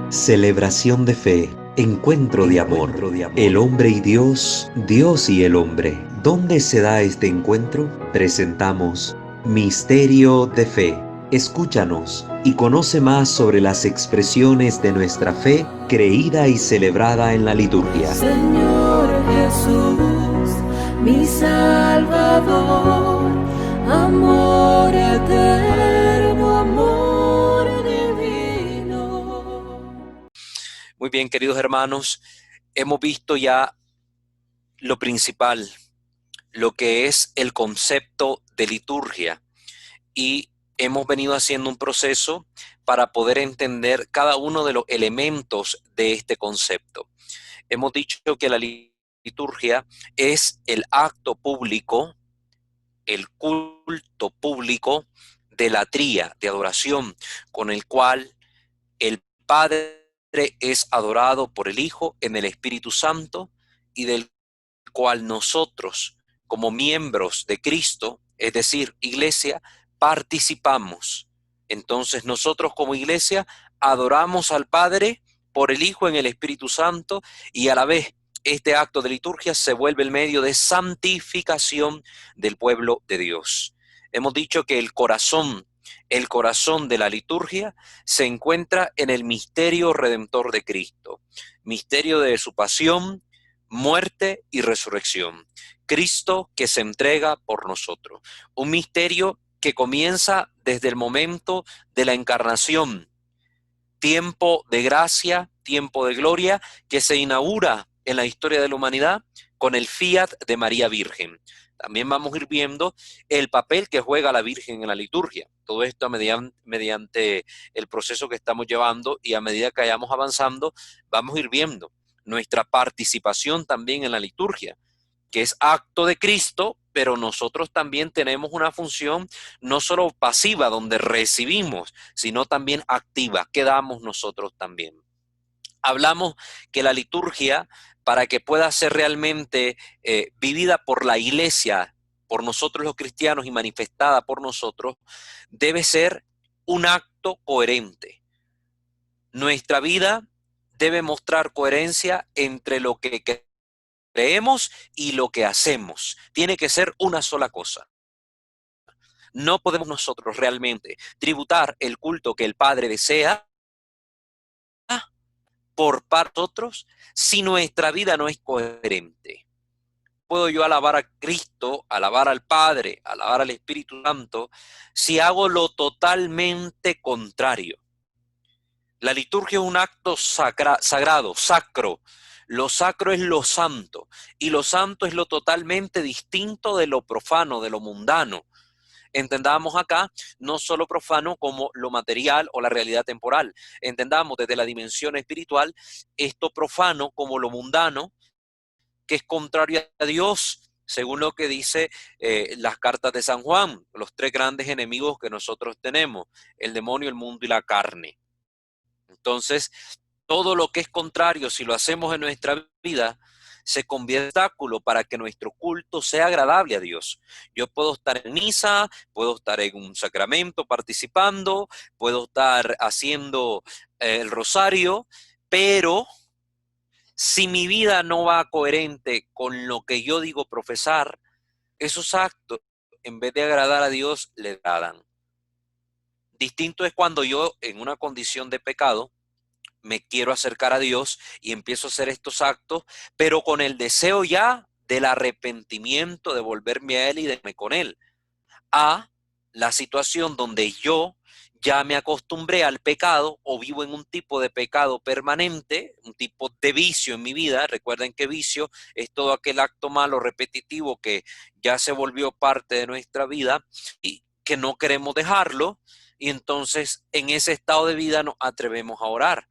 Celebración de fe, encuentro de amor, el hombre y Dios, Dios y el hombre. ¿Dónde se da este encuentro? Presentamos Misterio de Fe. Escúchanos y conoce más sobre las expresiones de nuestra fe creída y celebrada en la liturgia. Señor Jesús, mi Salvador, amor eterno, amor divino. Muy bien, queridos hermanos, hemos visto ya lo principal, lo que es el concepto de liturgia, y hemos venido haciendo un proceso para poder entender cada uno de los elementos de este concepto. Hemos dicho que la liturgia es el acto público, el culto público de la tría de adoración, con el cual el Padre es adorado por el Hijo en el Espíritu Santo, y del cual nosotros, como miembros de Cristo, es decir, iglesia, participamos. Entonces nosotros como iglesia adoramos al Padre por el Hijo en el Espíritu Santo, y a la vez este acto de liturgia se vuelve el medio de santificación del pueblo de Dios. Hemos dicho que el corazón de la liturgia se encuentra en el misterio redentor de Cristo, misterio de su pasión, muerte y resurrección. Cristo que se entrega por nosotros. Un misterio que comienza desde el momento de la encarnación, tiempo de gracia, tiempo de gloria, que se inaugura en la historia de la humanidad con el fiat de María Virgen. También vamos a ir viendo el papel que juega la Virgen en la liturgia. Todo esto mediante el proceso que estamos llevando, y a medida que vayamos avanzando, vamos a ir viendo nuestra participación también en la liturgia, que es acto de Cristo, pero nosotros también tenemos una función no solo pasiva, donde recibimos, sino también activa, que damos nosotros también. Hablamos que la liturgia, para que pueda ser realmente vivida por la iglesia, por nosotros los cristianos, y manifestada por nosotros, debe ser un acto coherente. Nuestra vida debe mostrar coherencia entre lo que creemos y lo que hacemos. Tiene que ser una sola cosa. No podemos nosotros realmente tributar el culto que el Padre desea por parte de otros si nuestra vida no es coherente. Puedo yo alabar a Cristo, alabar al Padre, alabar al Espíritu Santo, si hago lo totalmente contrario. La liturgia es un acto sagrado, sacro. Lo sacro es lo santo, y lo santo es lo totalmente distinto de lo profano, de lo mundano. Entendamos acá no solo profano como lo material o la realidad temporal. Entendamos desde la dimensión espiritual esto profano como lo mundano, que es contrario a Dios, según lo que dice las cartas de San Juan, los tres grandes enemigos que nosotros tenemos: el demonio, el mundo y la carne. Entonces, todo lo que es contrario, si lo hacemos en nuestra vida, se convierte en obstáculo para que nuestro culto sea agradable a Dios. Yo puedo estar en misa, puedo estar en un sacramento participando, puedo estar haciendo el rosario, pero si mi vida no va coherente con lo que yo digo profesar, esos actos, en vez de agradar a Dios, le agradan. Distinto es cuando yo, en una condición de pecado, me quiero acercar a Dios y empiezo a hacer estos actos, pero con el deseo ya del arrepentimiento, de volverme a Él y de irme con Él. A la situación donde yo ya me acostumbré al pecado, o vivo en un tipo de pecado permanente, un tipo de vicio en mi vida. Recuerden que vicio es todo aquel acto malo repetitivo que ya se volvió parte de nuestra vida y que no queremos dejarlo, y entonces en ese estado de vida nos atrevemos a orar.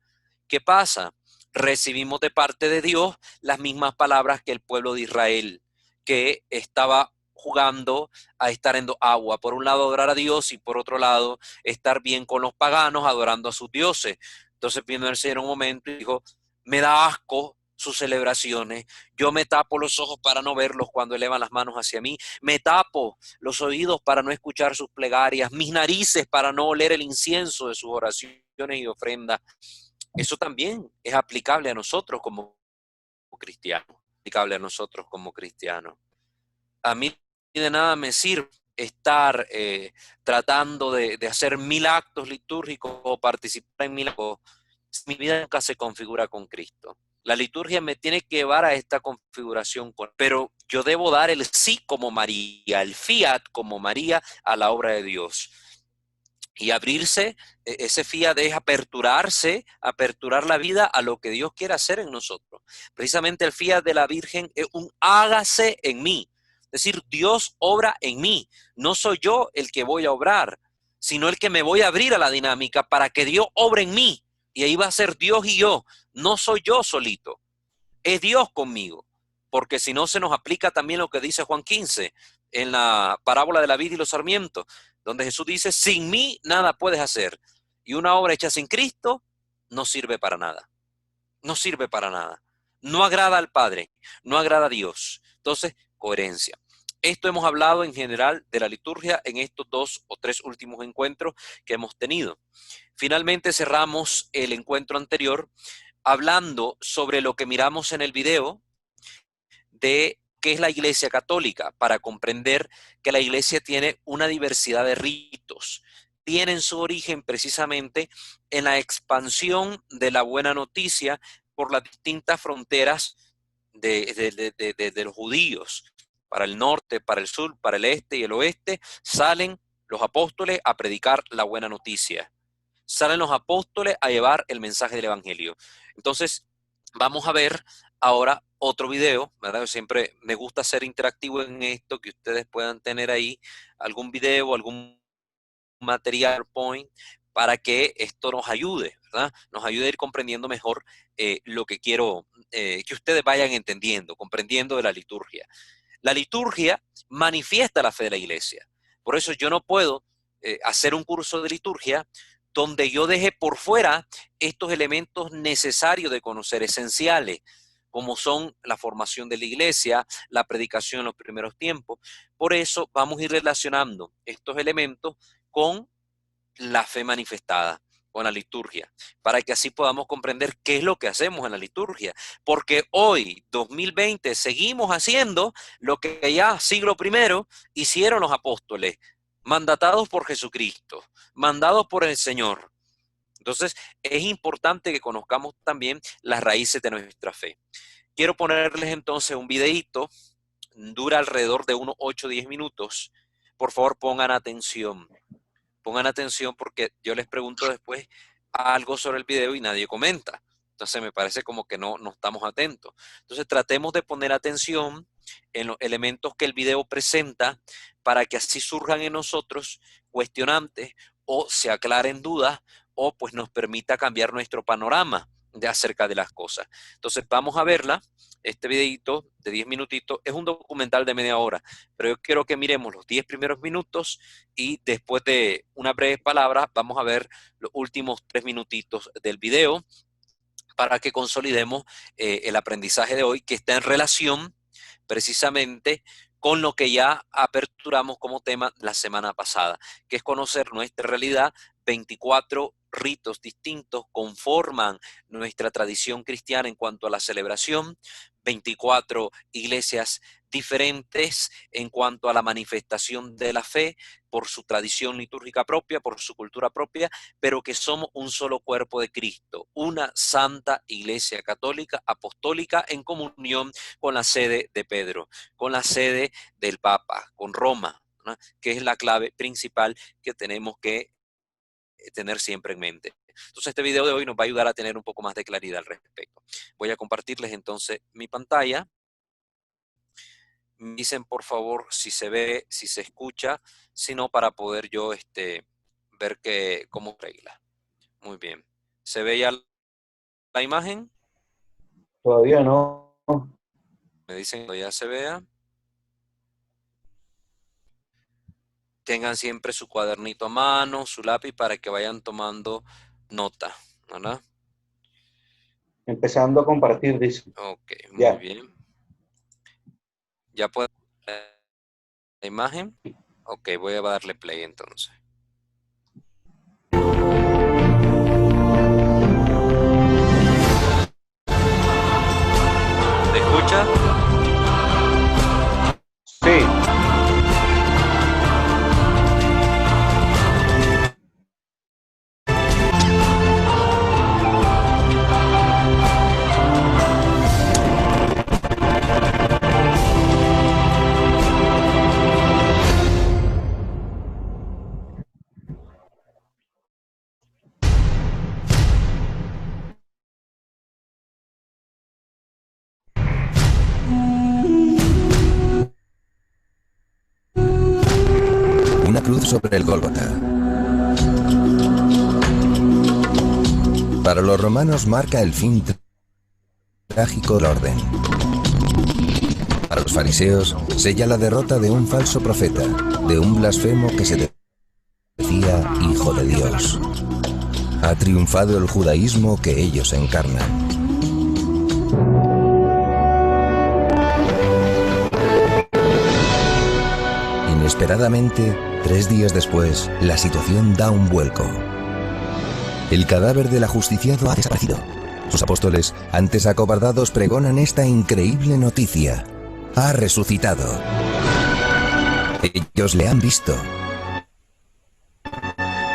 ¿Qué pasa? Recibimos de parte de Dios las mismas palabras que el pueblo de Israel, que estaba jugando a estar en agua. Por un lado adorar a Dios, y por otro lado estar bien con los paganos adorando a sus dioses. Entonces vino el Señor un momento y dijo: me da asco sus celebraciones, yo me tapo los ojos para no verlos cuando elevan las manos hacia mí, me tapo los oídos para no escuchar sus plegarias, mis narices para no oler el incienso de sus oraciones y ofrendas. Eso también es aplicable a nosotros como cristianos, aplicable a nosotros como cristianos. A mí de nada me sirve estar tratando de hacer 1000 actos litúrgicos o participar en 1000 actos si mi vida nunca se configura con Cristo. La liturgia me tiene que llevar a esta configuración, pero yo debo dar el sí como María, el fiat como María a la obra de Dios. Y abrirse, ese fiat es aperturarse, aperturar la vida a lo que Dios quiere hacer en nosotros. Precisamente el fiat de la Virgen es un hágase en mí. Es decir, Dios obra en mí. No soy yo el que voy a obrar, sino el que me voy a abrir a la dinámica para que Dios obre en mí. Y ahí va a ser Dios y yo. No soy yo solito. Es Dios conmigo. Porque si no se nos aplica también lo que dice Juan 15 en la parábola de la vid y los sarmientos, donde Jesús dice, sin mí nada puedes hacer. Y una obra hecha sin Cristo no sirve para nada. No sirve para nada. No agrada al Padre, no agrada a Dios. Entonces, coherencia. Esto hemos hablado en general de la liturgia en estos 2 o 3 últimos encuentros que hemos tenido. Finalmente cerramos el encuentro anterior hablando sobre lo que miramos en el video de qué es la Iglesia Católica, para comprender que la Iglesia tiene una diversidad de ritos. Tienen su origen precisamente en la expansión de la buena noticia por las distintas fronteras de los judíos. Para el norte, para el sur, para el este y el oeste, salen los apóstoles a predicar la buena noticia. Salen los apóstoles a llevar el mensaje del Evangelio. Entonces, vamos a ver ahora otro video, ¿verdad? Siempre me gusta ser interactivo en esto, que ustedes puedan tener ahí algún video, algún material point para que esto nos ayude, ¿verdad? Nos ayude a ir comprendiendo mejor lo que quiero que ustedes vayan entendiendo, comprendiendo de la liturgia. La liturgia manifiesta la fe de la iglesia. Por eso yo no puedo hacer un curso de liturgia donde yo deje por fuera estos elementos necesarios de conocer, esenciales, como son la formación de la iglesia, la predicación en los primeros tiempos. Por eso vamos a ir relacionando estos elementos con la fe manifestada, con la liturgia, para que así podamos comprender qué es lo que hacemos en la liturgia. Porque hoy, 2020, seguimos haciendo lo que ya siglo I hicieron los apóstoles, mandatados por Jesucristo, mandados por el Señor. Entonces, es importante que conozcamos también las raíces de nuestra fe. Quiero ponerles entonces un videíto, dura alrededor de unos 8 o 10 minutos. Por favor, pongan atención. Pongan atención porque yo les pregunto después algo sobre el video y nadie comenta. Entonces, me parece como que no estamos atentos. Entonces, tratemos de poner atención en los elementos que el video presenta para que así surjan en nosotros cuestionantes o se aclaren dudas o pues nos permita cambiar nuestro panorama de acerca de las cosas. Entonces vamos a verla. Este videito de 10 minutitos es un documental de media hora, pero yo quiero que miremos los 10 primeros minutos y después de unas breves palabras vamos a ver los últimos 3 minutitos del video para que consolidemos el aprendizaje de hoy, que está en relación precisamente con lo que ya aperturamos como tema la semana pasada, que es conocer nuestra realidad. 24 ritos distintos conforman nuestra tradición cristiana en cuanto a la celebración, 24 iglesias diferentes en cuanto a la manifestación de la fe, por su tradición litúrgica propia, por su cultura propia, pero que somos un solo cuerpo de Cristo, una santa iglesia católica, apostólica, en comunión con la sede de Pedro, con la sede del Papa, con Roma, ¿no? Que es la clave principal que tenemos que tener siempre en mente. Entonces este video de hoy nos va a ayudar a tener un poco más de claridad al respecto. Voy a compartirles entonces mi pantalla. Me dicen por favor si se ve, si se escucha, si no, para poder yo ver cómo regla. Muy bien. ¿Se ve ya la imagen? Todavía no. Me dicen que ya se vea. Tengan siempre su cuadernito a mano, su lápiz, para que vayan tomando nota, ¿verdad? Empezando a compartir, dice. Ok, muy Ya. bien. ¿Ya puedo ver la imagen? Ok, voy a darle play entonces. una cruz sobre el Gólgota. Para los romanos marca el fin trágico del orden. Para los fariseos sella la derrota de un falso profeta, de un blasfemo que se decía hijo de Dios. Ha triunfado el judaísmo que ellos encarnan. Inesperadamente, 3 días después, la situación da un vuelco. El cadáver del ajusticiado ha desaparecido. Sus apóstoles, antes acobardados, pregonan esta increíble noticia. Ha resucitado. Ellos le han visto.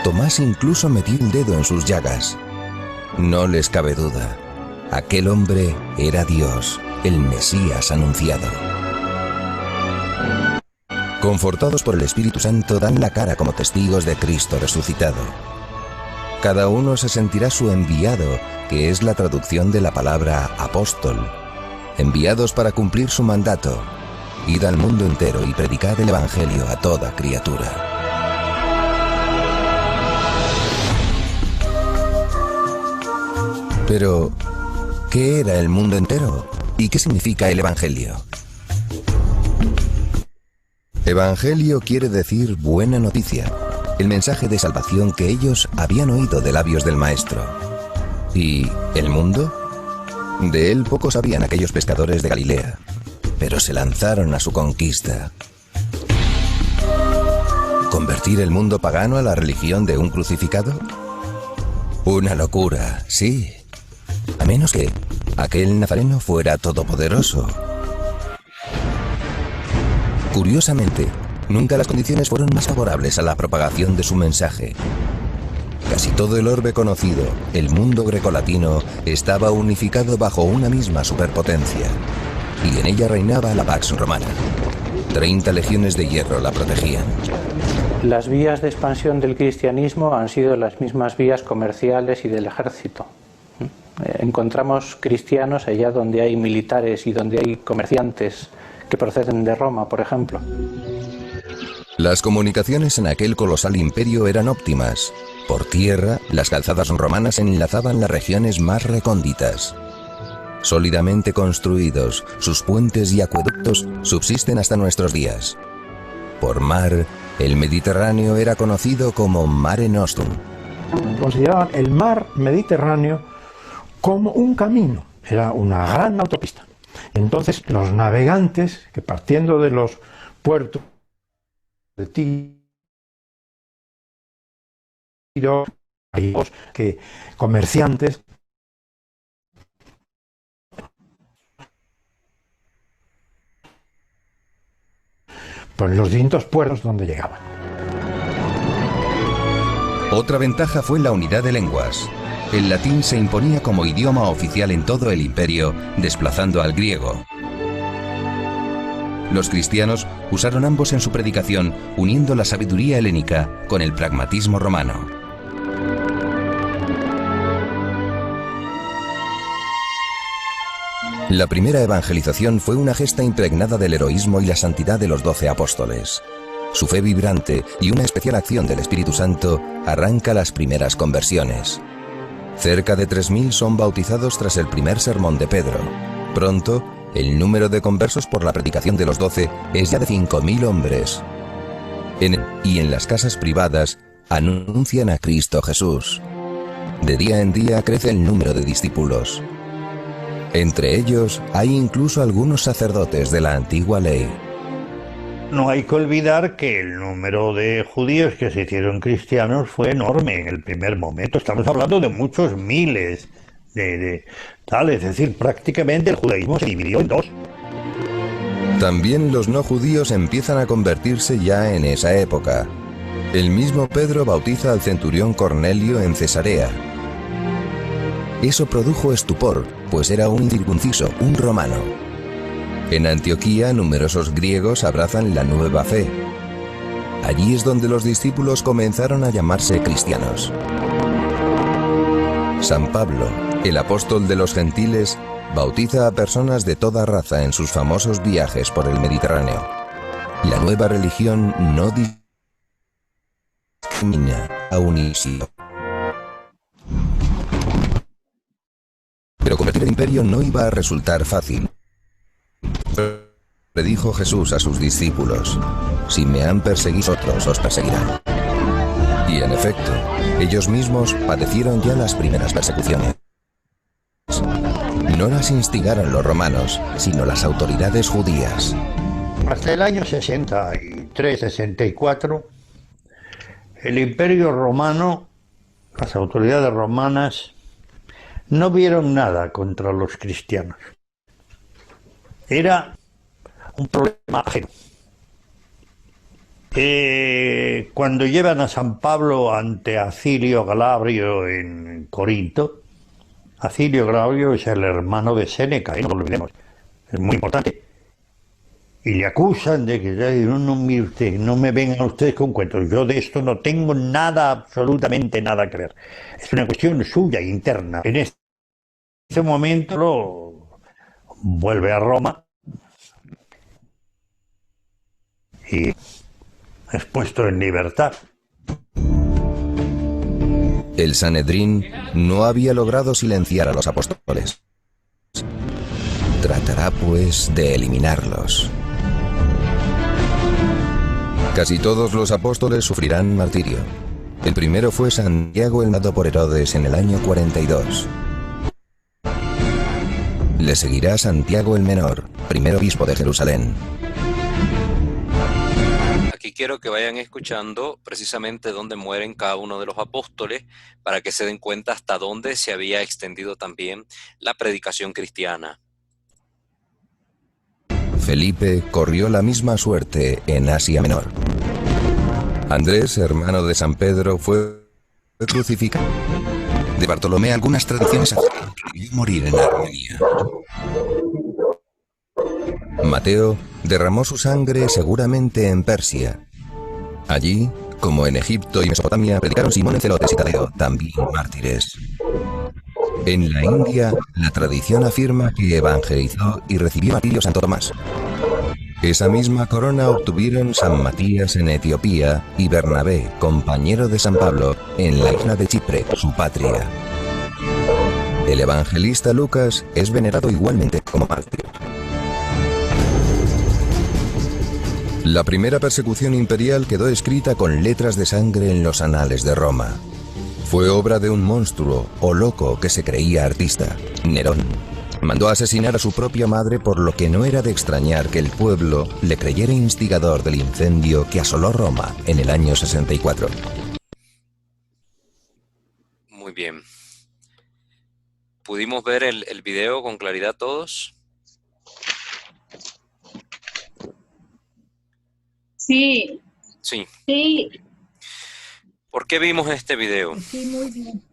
Tomás incluso metió el dedo en sus llagas. No les cabe duda. Aquel hombre era Dios, el Mesías anunciado. Confortados por el Espíritu Santo, dan la cara como testigos de Cristo resucitado. Cada uno se sentirá su enviado, que es la traducción de la palabra apóstol. Enviados para cumplir su mandato. Id al mundo entero y predicad el Evangelio a toda criatura. Pero, ¿qué era el mundo entero? ¿Y qué significa el Evangelio? Evangelio quiere decir buena noticia, el mensaje de salvación que ellos habían oído de labios del Maestro. ¿Y el mundo? De él poco sabían aquellos pescadores de Galilea, pero se lanzaron a su conquista. ¿Convertir el mundo pagano a la religión de un crucificado? Una locura, sí. A menos que aquel nazareno fuera todopoderoso. Curiosamente, nunca las condiciones fueron más favorables a la propagación de su mensaje. Casi todo el orbe conocido, el mundo grecolatino, estaba unificado bajo una misma superpotencia, y en ella reinaba la Pax Romana. 30 legiones de hierro la protegían. Las vías de expansión del cristianismo han sido las mismas vías comerciales y del ejército. Encontramos cristianos allá donde hay militares y donde hay comerciantes que proceden de Roma, por ejemplo. Las comunicaciones en aquel colosal imperio eran óptimas. Por tierra, las calzadas romanas enlazaban las regiones más recónditas. Sólidamente construidos, sus puentes y acueductos subsisten hasta nuestros días. Por mar, el Mediterráneo era conocido como Mare Nostrum. Consideraban el mar Mediterráneo como un camino, era una gran autopista. Entonces los navegantes, que partiendo de los puertos de Tiro, que comerciantes, por los distintos puertos donde llegaban. Otra ventaja fue la unidad de lenguas. El latín se imponía como idioma oficial en todo el imperio, desplazando al griego. Los cristianos usaron ambos en su predicación, uniendo la sabiduría helénica con el pragmatismo romano. La primera evangelización fue una gesta impregnada del heroísmo y la santidad de los 12 apóstoles. Su fe vibrante y una especial acción del Espíritu Santo arranca las primeras conversiones. Cerca de 3.000 son bautizados tras el primer sermón de Pedro. Pronto, el número de conversos por la predicación de los 12 es ya de 5.000 hombres. En las casas privadas anuncian a Cristo Jesús. De día en día crece el número de discípulos. Entre ellos hay incluso algunos sacerdotes de la antigua ley. No hay que olvidar que el número de judíos que se hicieron cristianos fue enorme en el primer momento. Estamos hablando de muchos miles de es decir, prácticamente el judaísmo se dividió en 2. También los no judíos empiezan a convertirse ya en esa época. El mismo Pedro bautiza al centurión Cornelio en Cesarea. Eso produjo estupor, pues era un incircunciso, un romano. En Antioquía, numerosos griegos abrazan la nueva fe. Allí es donde los discípulos comenzaron a llamarse cristianos. San Pablo, el apóstol de los gentiles, bautiza a personas de toda raza en sus famosos viajes por el Mediterráneo. La nueva religión no a Unisio. Pero convertir el imperio no iba a resultar fácil. Le dijo Jesús a sus discípulos: si me han perseguido, otros os perseguirán. Y en efecto, ellos mismos padecieron ya las primeras persecuciones. No las instigaron los romanos, sino las autoridades judías. Hasta el año 63-64, el Imperio Romano, las autoridades romanas, no vieron nada contra los cristianos. Era un problema ajeno. Cuando llevan a San Pablo ante Acilio Glabrio en Corinto, Acilio Glabrio es el hermano de Séneca, no lo olvidemos, es muy importante. Y le acusan de que no, mire usted, no me vengan ustedes con cuentos, yo de esto no tengo nada, absolutamente nada que ver. Es una cuestión suya, interna. En este momento lo vuelve a Roma y es puesto en libertad. El Sanedrín no había logrado silenciar a los apóstoles. Tratará, pues, de eliminarlos. Casi todos los apóstoles sufrirán martirio. El primero fue Santiago, el matado por Herodes en el año 42. Le seguirá Santiago el Menor, primer obispo de Jerusalén. Aquí quiero que vayan escuchando precisamente dónde mueren cada uno de los apóstoles para que se den cuenta hasta dónde se había extendido también la predicación cristiana. Felipe corrió la misma suerte en Asia Menor. Andrés, hermano de San Pedro, fue crucificado. De Bartolomé algunas tradiciones afirman que debió morir en Armenia. Mateo derramó su sangre seguramente en Persia. Allí, como en Egipto y Mesopotamia, predicaron Simón en Celotes y Tadeo, también mártires. En la India, la tradición afirma que evangelizó y recibió martirio Santo Tomás. Esa misma corona obtuvieron San Matías en Etiopía y Bernabé, compañero de San Pablo, en la isla de Chipre, su patria. El evangelista Lucas es venerado igualmente como mártir. La primera persecución imperial quedó escrita con letras de sangre en los anales de Roma. Fue obra de un monstruo o loco que se creía artista, Nerón. Mandó asesinar a su propia madre, por lo que no era de extrañar que el pueblo le creyera instigador del incendio que asoló Roma en el año 64. Muy bien. ¿Pudimos ver el video con claridad todos? Sí. Sí. Sí. ¿Por qué vimos este video? Sí, muy bien.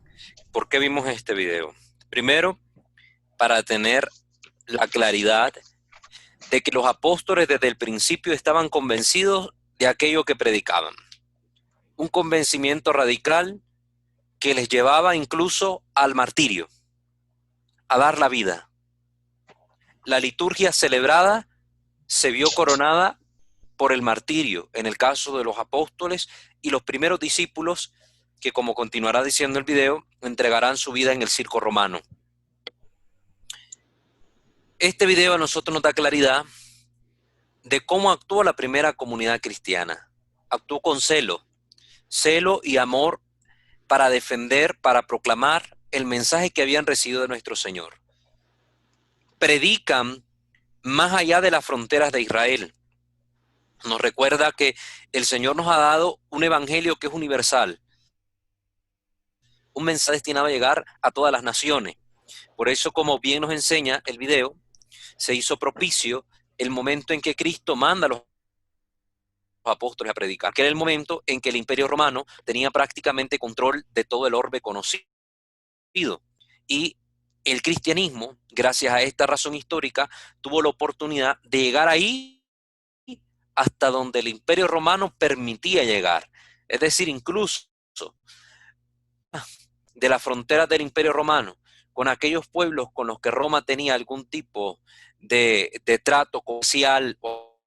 ¿Por qué vimos este video? Primero, para tener la claridad de que los apóstoles desde el principio estaban convencidos de aquello que predicaban. Un convencimiento radical que les llevaba incluso al martirio, a dar la vida. La liturgia celebrada se vio coronada por el martirio, en el caso de los apóstoles y los primeros discípulos que, como continuará diciendo el video, entregarán su vida en el circo romano. Este video a nosotros nos da claridad de cómo actuó la primera comunidad cristiana. Actuó con celo y amor para defender, para proclamar el mensaje que habían recibido de nuestro Señor. Predican más allá de las fronteras de Israel. Nos recuerda que el Señor nos ha dado un evangelio que es universal, un mensaje destinado a llegar a todas las naciones. Por eso, como bien nos enseña el video, se hizo propicio el momento en que Cristo manda a los apóstoles a predicar, que era el momento en que el Imperio Romano tenía prácticamente control de todo el orbe conocido. Y el cristianismo, gracias a esta razón histórica, tuvo la oportunidad de llegar ahí hasta donde el Imperio Romano permitía llegar. Es decir, incluso de las fronteras del Imperio Romano, con aquellos pueblos con los que Roma tenía algún tipo de trato comercial, o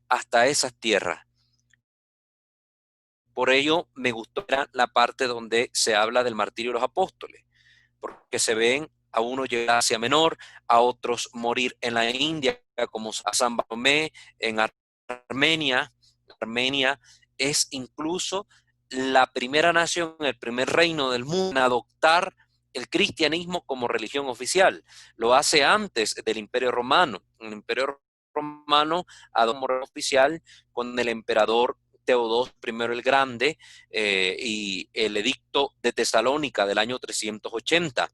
hasta esas tierras. Por ello me gustó la parte donde se habla del martirio de los apóstoles, porque se ven a uno llegar a Asia Menor, a otros morir en la India, como a San Bartolomé en Armenia. Armenia es incluso la primera nación, el primer reino del mundo en adoptar el cristianismo como religión oficial. Lo hace antes del Imperio Romano. El Imperio Romano adoptó como religión oficial con el emperador Teodosio I el Grande y el edicto de Tesalónica del año 380.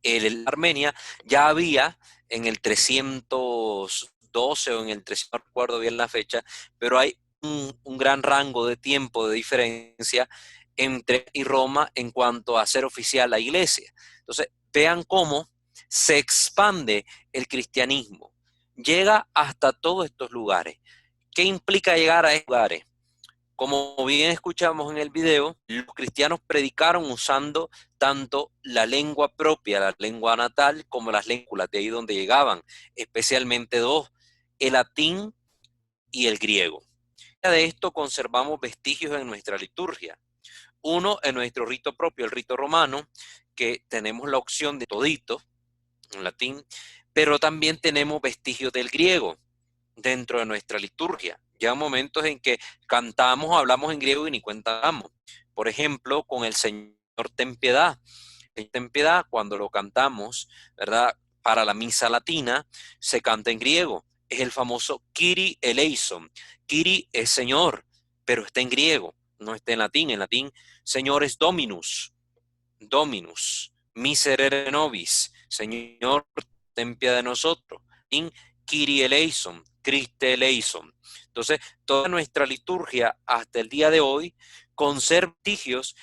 En Armenia ya había en el 312 o en el 300, no recuerdo bien la fecha, pero hay un gran rango de tiempo de diferencia entre y Roma en cuanto a ser oficial la iglesia. Entonces, vean cómo se expande el cristianismo. Llega hasta todos estos lugares. ¿Qué implica llegar a estos lugares? Como bien escuchamos en el video, los cristianos predicaron usando tanto la lengua propia, la lengua natal, como las lenguas, de ahí donde llegaban, especialmente dos, el latín y el griego. De esto conservamos vestigios en nuestra liturgia. Uno en nuestro rito propio, el rito romano, que tenemos la opción de todito, en latín, pero también tenemos vestigios del griego dentro de nuestra liturgia. Llega momentos en que cantamos, hablamos en griego y ni cuenta damos. Por ejemplo, con el Señor ten piedad. Ten piedad, cuando lo cantamos, ¿verdad? Para la misa latina, se canta en griego. Es el famoso Kyrie eleison. Kyrie es Señor, pero está en griego, no está en latín. En latín, Señor es Dominus. Dominus. Miserere nobis. Señor, ten piedad de nosotros. En Kyrie eleison. Christe eleison. Entonces, toda nuestra liturgia hasta el día de hoy conserva vestigios.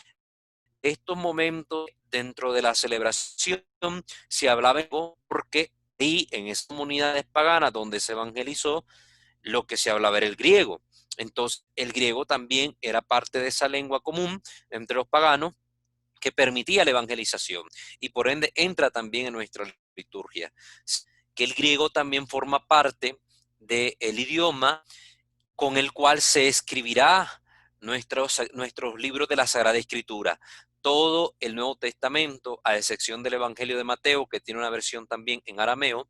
Estos momentos dentro de la celebración se hablaba porque ahí en esas comunidades paganas donde se evangelizó, lo que se hablaba era el griego. Entonces, el griego también era parte de esa lengua común entre los paganos que permitía la evangelización y por ende entra también en nuestra liturgia. Que el griego también forma parte del idioma con el cual se escribirá nuestros libros de la Sagrada Escritura. Todo el Nuevo Testamento, a excepción del Evangelio de Mateo, que tiene una versión también en arameo,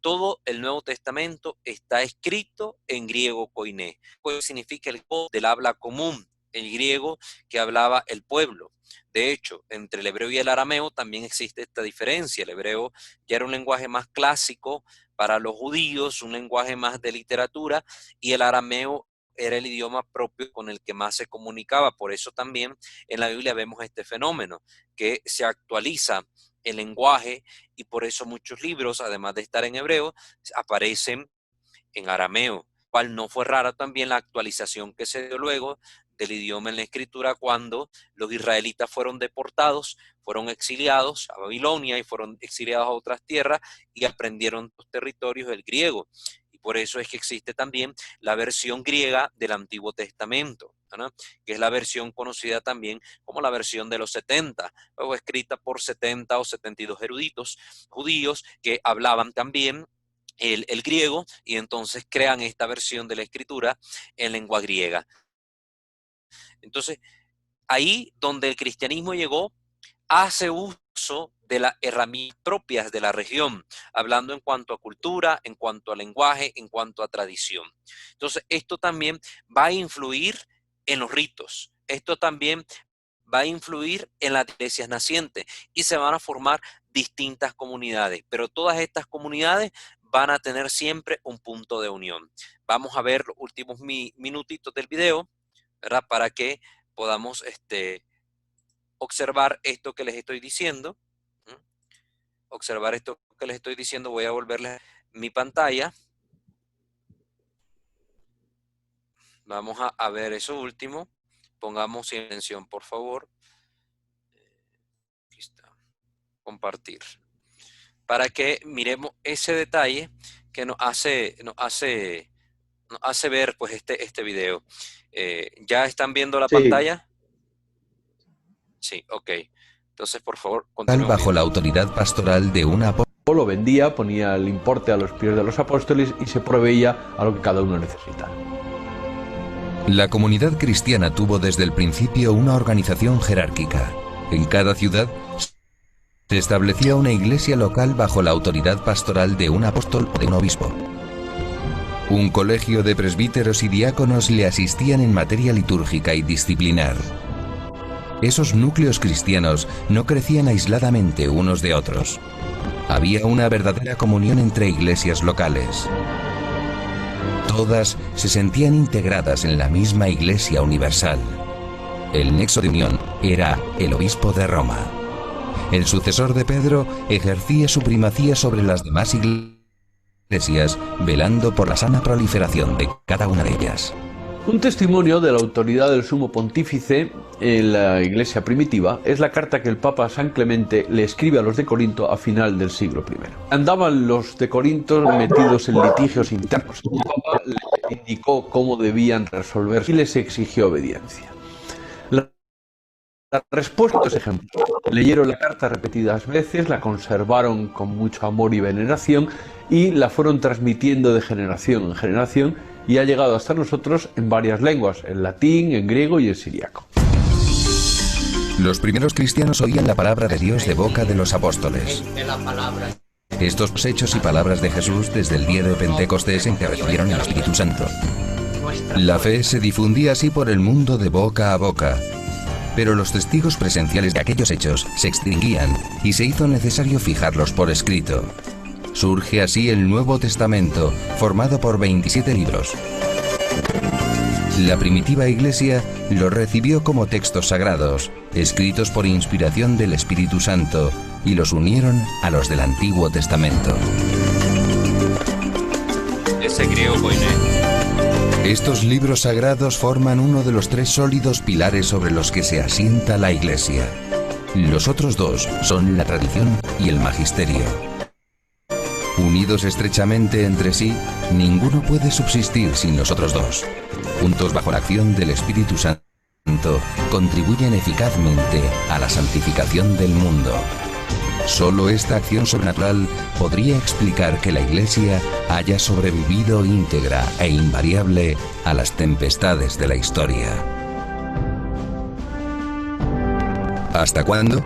todo el Nuevo Testamento está escrito en griego koiné. Koiné significa el del habla común, el griego que hablaba el pueblo. De hecho, entre el hebreo y el arameo también existe esta diferencia. El hebreo ya era un lenguaje más clásico para los judíos, un lenguaje más de literatura, y el arameo era el idioma propio con el que más se comunicaba. Por eso también en la Biblia vemos este fenómeno, que se actualiza el lenguaje y por eso muchos libros, además de estar en hebreo, aparecen en arameo, cual no fue rara también la actualización que se dio luego del idioma en la escritura cuando los israelitas fueron deportados, fueron exiliados a Babilonia y fueron exiliados a otras tierras y aprendieron los territorios del griego. Y por eso es que existe también la versión griega del Antiguo Testamento, ¿no? Que es la versión conocida también como la versión de los 70, luego escrita por 70 o 72 eruditos judíos que hablaban también el griego y entonces crean esta versión de la escritura en lengua griega. Entonces, ahí donde el cristianismo llegó, hace uso de las herramientas propias de la región, hablando en cuanto a cultura, en cuanto a lenguaje, en cuanto a tradición. Entonces, esto también va a influir en los ritos. Esto también va a influir en las iglesias nacientes y se van a formar distintas comunidades, pero todas estas comunidades van a tener siempre un punto de unión. Vamos a ver los últimos minutitos del video, ¿verdad? Para que podamos observar esto que les estoy diciendo. Observar esto que les estoy diciendo. Voy a volverles mi pantalla. Vamos a ver eso último. Pongamos silencio, por favor. Aquí está. Compartir. Para que miremos ese detalle que nos hace ver pues este video. ¿Ya están viendo la pantalla? Sí, ok. Entonces, por favor, continúen. Bajo la autoridad pastoral de una apóstol. Lo vendía, ponía el importe a los pies de los apóstoles y se proveía a lo que cada uno necesita. La comunidad cristiana tuvo desde el principio una organización jerárquica. En cada ciudad se establecía una iglesia local bajo la autoridad pastoral de un apóstol o de un obispo. Un colegio de presbíteros y diáconos le asistían en materia litúrgica y disciplinar. Esos núcleos cristianos no crecían aisladamente unos de otros. Había una verdadera comunión entre iglesias locales. Todas se sentían integradas en la misma Iglesia universal. El nexo de unión era el obispo de Roma. El sucesor de Pedro ejercía su primacía sobre las demás iglesias, velando por la sana proliferación de cada una de ellas. Un testimonio de la autoridad del sumo pontífice en la iglesia primitiva es la carta que el Papa San Clemente le escribe a los de Corinto a final del siglo I. Andaban los de Corinto metidos en litigios internos. El Papa les indicó cómo debían resolver y les exigió obediencia. La respuesta es ejemplar. Leyeron la carta repetidas veces, la conservaron con mucho amor y veneración y la fueron transmitiendo de generación en generación, y ha llegado hasta nosotros en varias lenguas, en latín, en griego y en siríaco. Los primeros cristianos oían la palabra de Dios de boca de los apóstoles. Estos hechos y palabras de Jesús desde el día de Pentecostés en que recibieron el Espíritu Santo. La fe se difundía así por el mundo de boca a boca, pero los testigos presenciales de aquellos hechos se extinguían y se hizo necesario fijarlos por escrito. Surge así el Nuevo Testamento, formado por 27 libros. La primitiva Iglesia los recibió como textos sagrados, escritos por inspiración del Espíritu Santo, y los unieron a los del Antiguo Testamento. Ese griego koiné. Estos libros sagrados forman uno de los tres sólidos pilares sobre los que se asienta la Iglesia. Los otros dos son la tradición y el magisterio. Unidos estrechamente entre sí, ninguno puede subsistir sin los otros dos. Juntos bajo la acción del Espíritu Santo, contribuyen eficazmente a la santificación del mundo. Solo esta acción sobrenatural podría explicar que la Iglesia haya sobrevivido íntegra e invariable a las tempestades de la historia. ¿Hasta cuándo?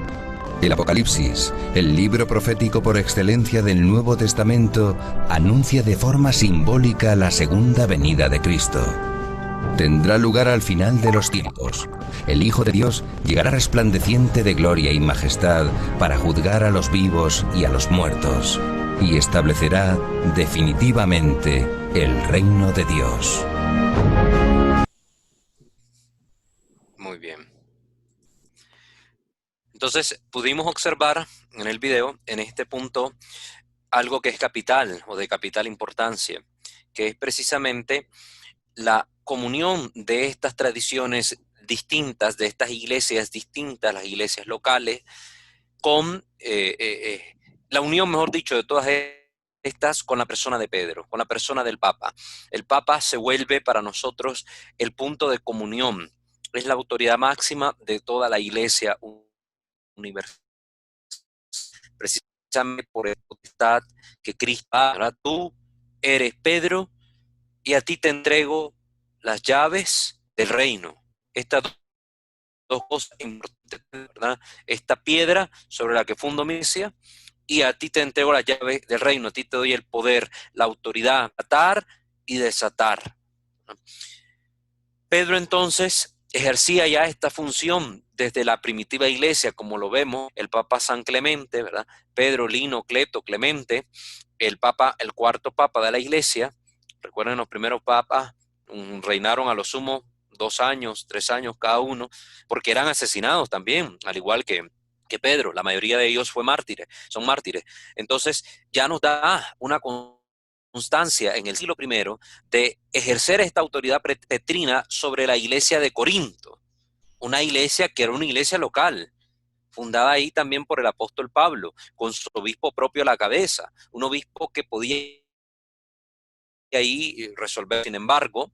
El Apocalipsis, el libro profético por excelencia del Nuevo Testamento, anuncia de forma simbólica la segunda venida de Cristo. Tendrá lugar al final de los tiempos. El Hijo de Dios llegará resplandeciente de gloria y majestad para juzgar a los vivos y a los muertos, y establecerá definitivamente el reino de Dios. Muy bien. Entonces, pudimos observar en el video, en este punto, algo que es capital o de capital importancia, que es precisamente la comunión de estas tradiciones distintas, de estas iglesias distintas, las iglesias locales, con la unión, mejor dicho, de todas estas con la persona de Pedro, con la persona del Papa. El Papa se vuelve para nosotros el punto de comunión, es la autoridad máxima de toda la iglesia universal, precisamente por el potestad que Cristo da. Tú eres Pedro y a ti te entrego las llaves del reino. Estas dos cosas importantes, ¿verdad? Esta piedra sobre la que fundo mi iglesia, y a ti te entrego las llaves del reino, a ti te doy el poder, la autoridad, atar y desatar. Pedro entonces ejercía ya esta función desde la primitiva iglesia, como lo vemos, el Papa San Clemente, ¿verdad? Pedro, Lino, Cleto, Clemente, el cuarto Papa de la iglesia. Recuerden, los primeros papas reinaron a lo sumo 2 años, 3 años cada uno, porque eran asesinados también, al igual que Pedro. La mayoría de ellos son mártires. Entonces ya nos da una constancia en el siglo I de ejercer esta autoridad petrina sobre la iglesia de Corinto, una iglesia que era una iglesia local, fundada ahí también por el apóstol Pablo, con su obispo propio a la cabeza, un obispo que podía ahí resolver. Sin embargo,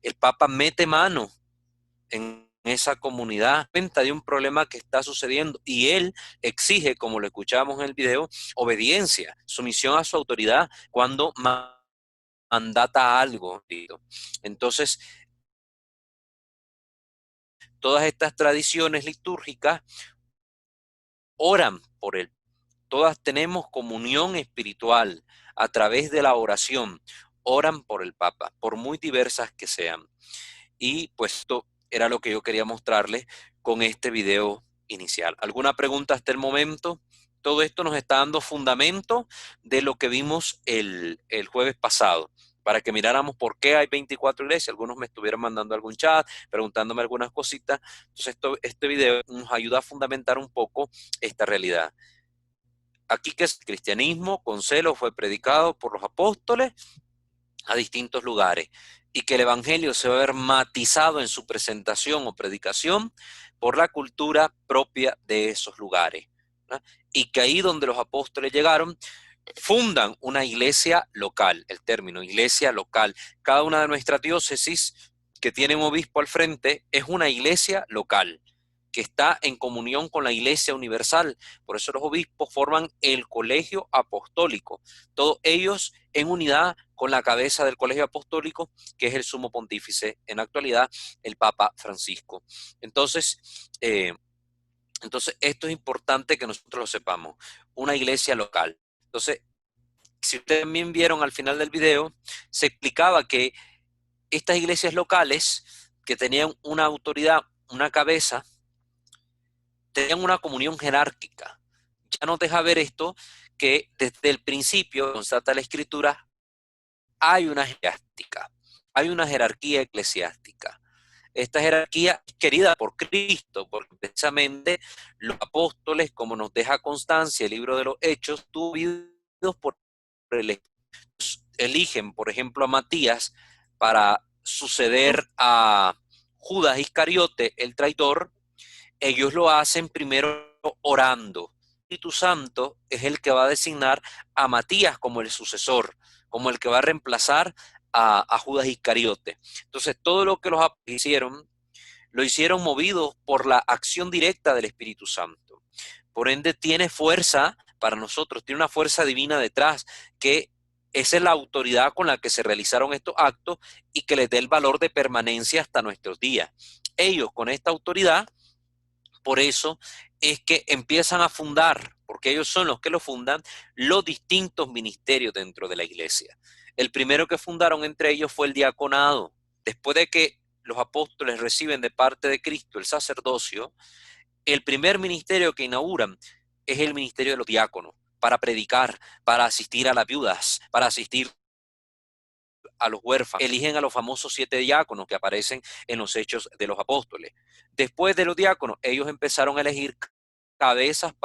el Papa mete mano en esa comunidad, cuenta de un problema que está sucediendo, y él exige, como lo escuchamos en el video, obediencia, sumisión a su autoridad cuando mandata algo. Entonces, todas estas tradiciones litúrgicas oran por él. Todas tenemos comunión espiritual a través de la oración. Oran por el Papa, por muy diversas que sean. Y pues esto era lo que yo quería mostrarles con este video inicial. ¿Alguna pregunta hasta el momento? Todo esto nos está dando fundamento de lo que vimos el jueves pasado, para que miráramos por qué hay 24 iglesias. Algunos me estuvieron mandando algún chat, preguntándome algunas cositas. Entonces este video nos ayuda a fundamentar un poco esta realidad. Aquí que el cristianismo con celo fue predicado por los apóstoles a distintos lugares y que el evangelio se va a ver matizado en su presentación o predicación por la cultura propia de esos lugares, ¿no? Y que ahí donde los apóstoles llegaron, fundan una iglesia local, el término iglesia local. Cada una de nuestras diócesis que tiene un obispo al frente es una iglesia local, que está en comunión con la Iglesia Universal. Por eso los obispos forman el colegio apostólico, todos ellos en unidad con la cabeza del colegio apostólico, que es el sumo pontífice, en la actualidad el Papa Francisco. Entonces esto es importante que nosotros lo sepamos, una iglesia local. Entonces, si ustedes también vieron al final del video, se explicaba que estas iglesias locales, que tenían una autoridad, una cabeza, tenían una comunión jerárquica. Ya nos deja ver esto, que desde el principio, constata la Escritura, hay una jerarquía eclesiástica. Esta jerarquía es querida por Cristo, porque precisamente los apóstoles, como nos deja constancia el libro de los Hechos, tuvidos por el eligen, por ejemplo, a Matías para suceder a Judas Iscariote, el traidor. Ellos lo hacen primero orando. El Espíritu Santo es el que va a designar a Matías como el sucesor, como el que va a reemplazar a Judas Iscariote. Entonces, todo lo que los apóstoles hicieron, lo hicieron movidos por la acción directa del Espíritu Santo. Por ende, tiene fuerza para nosotros, tiene una fuerza divina detrás, que esa es la autoridad con la que se realizaron estos actos y que les dé el valor de permanencia hasta nuestros días. Ellos, con esta autoridad, por eso es que empiezan a fundar, porque ellos son los que lo fundan, los distintos ministerios dentro de la iglesia. El primero que fundaron entre ellos fue el diaconado. Después de que los apóstoles reciben de parte de Cristo el sacerdocio, el primer ministerio que inauguran es el ministerio de los diáconos, para predicar, para asistir a las viudas, para asistir a los huérfanos. Eligen a los famosos 7 diáconos que aparecen en los Hechos de los Apóstoles. Después de los diáconos, ellos empezaron a elegir cabezas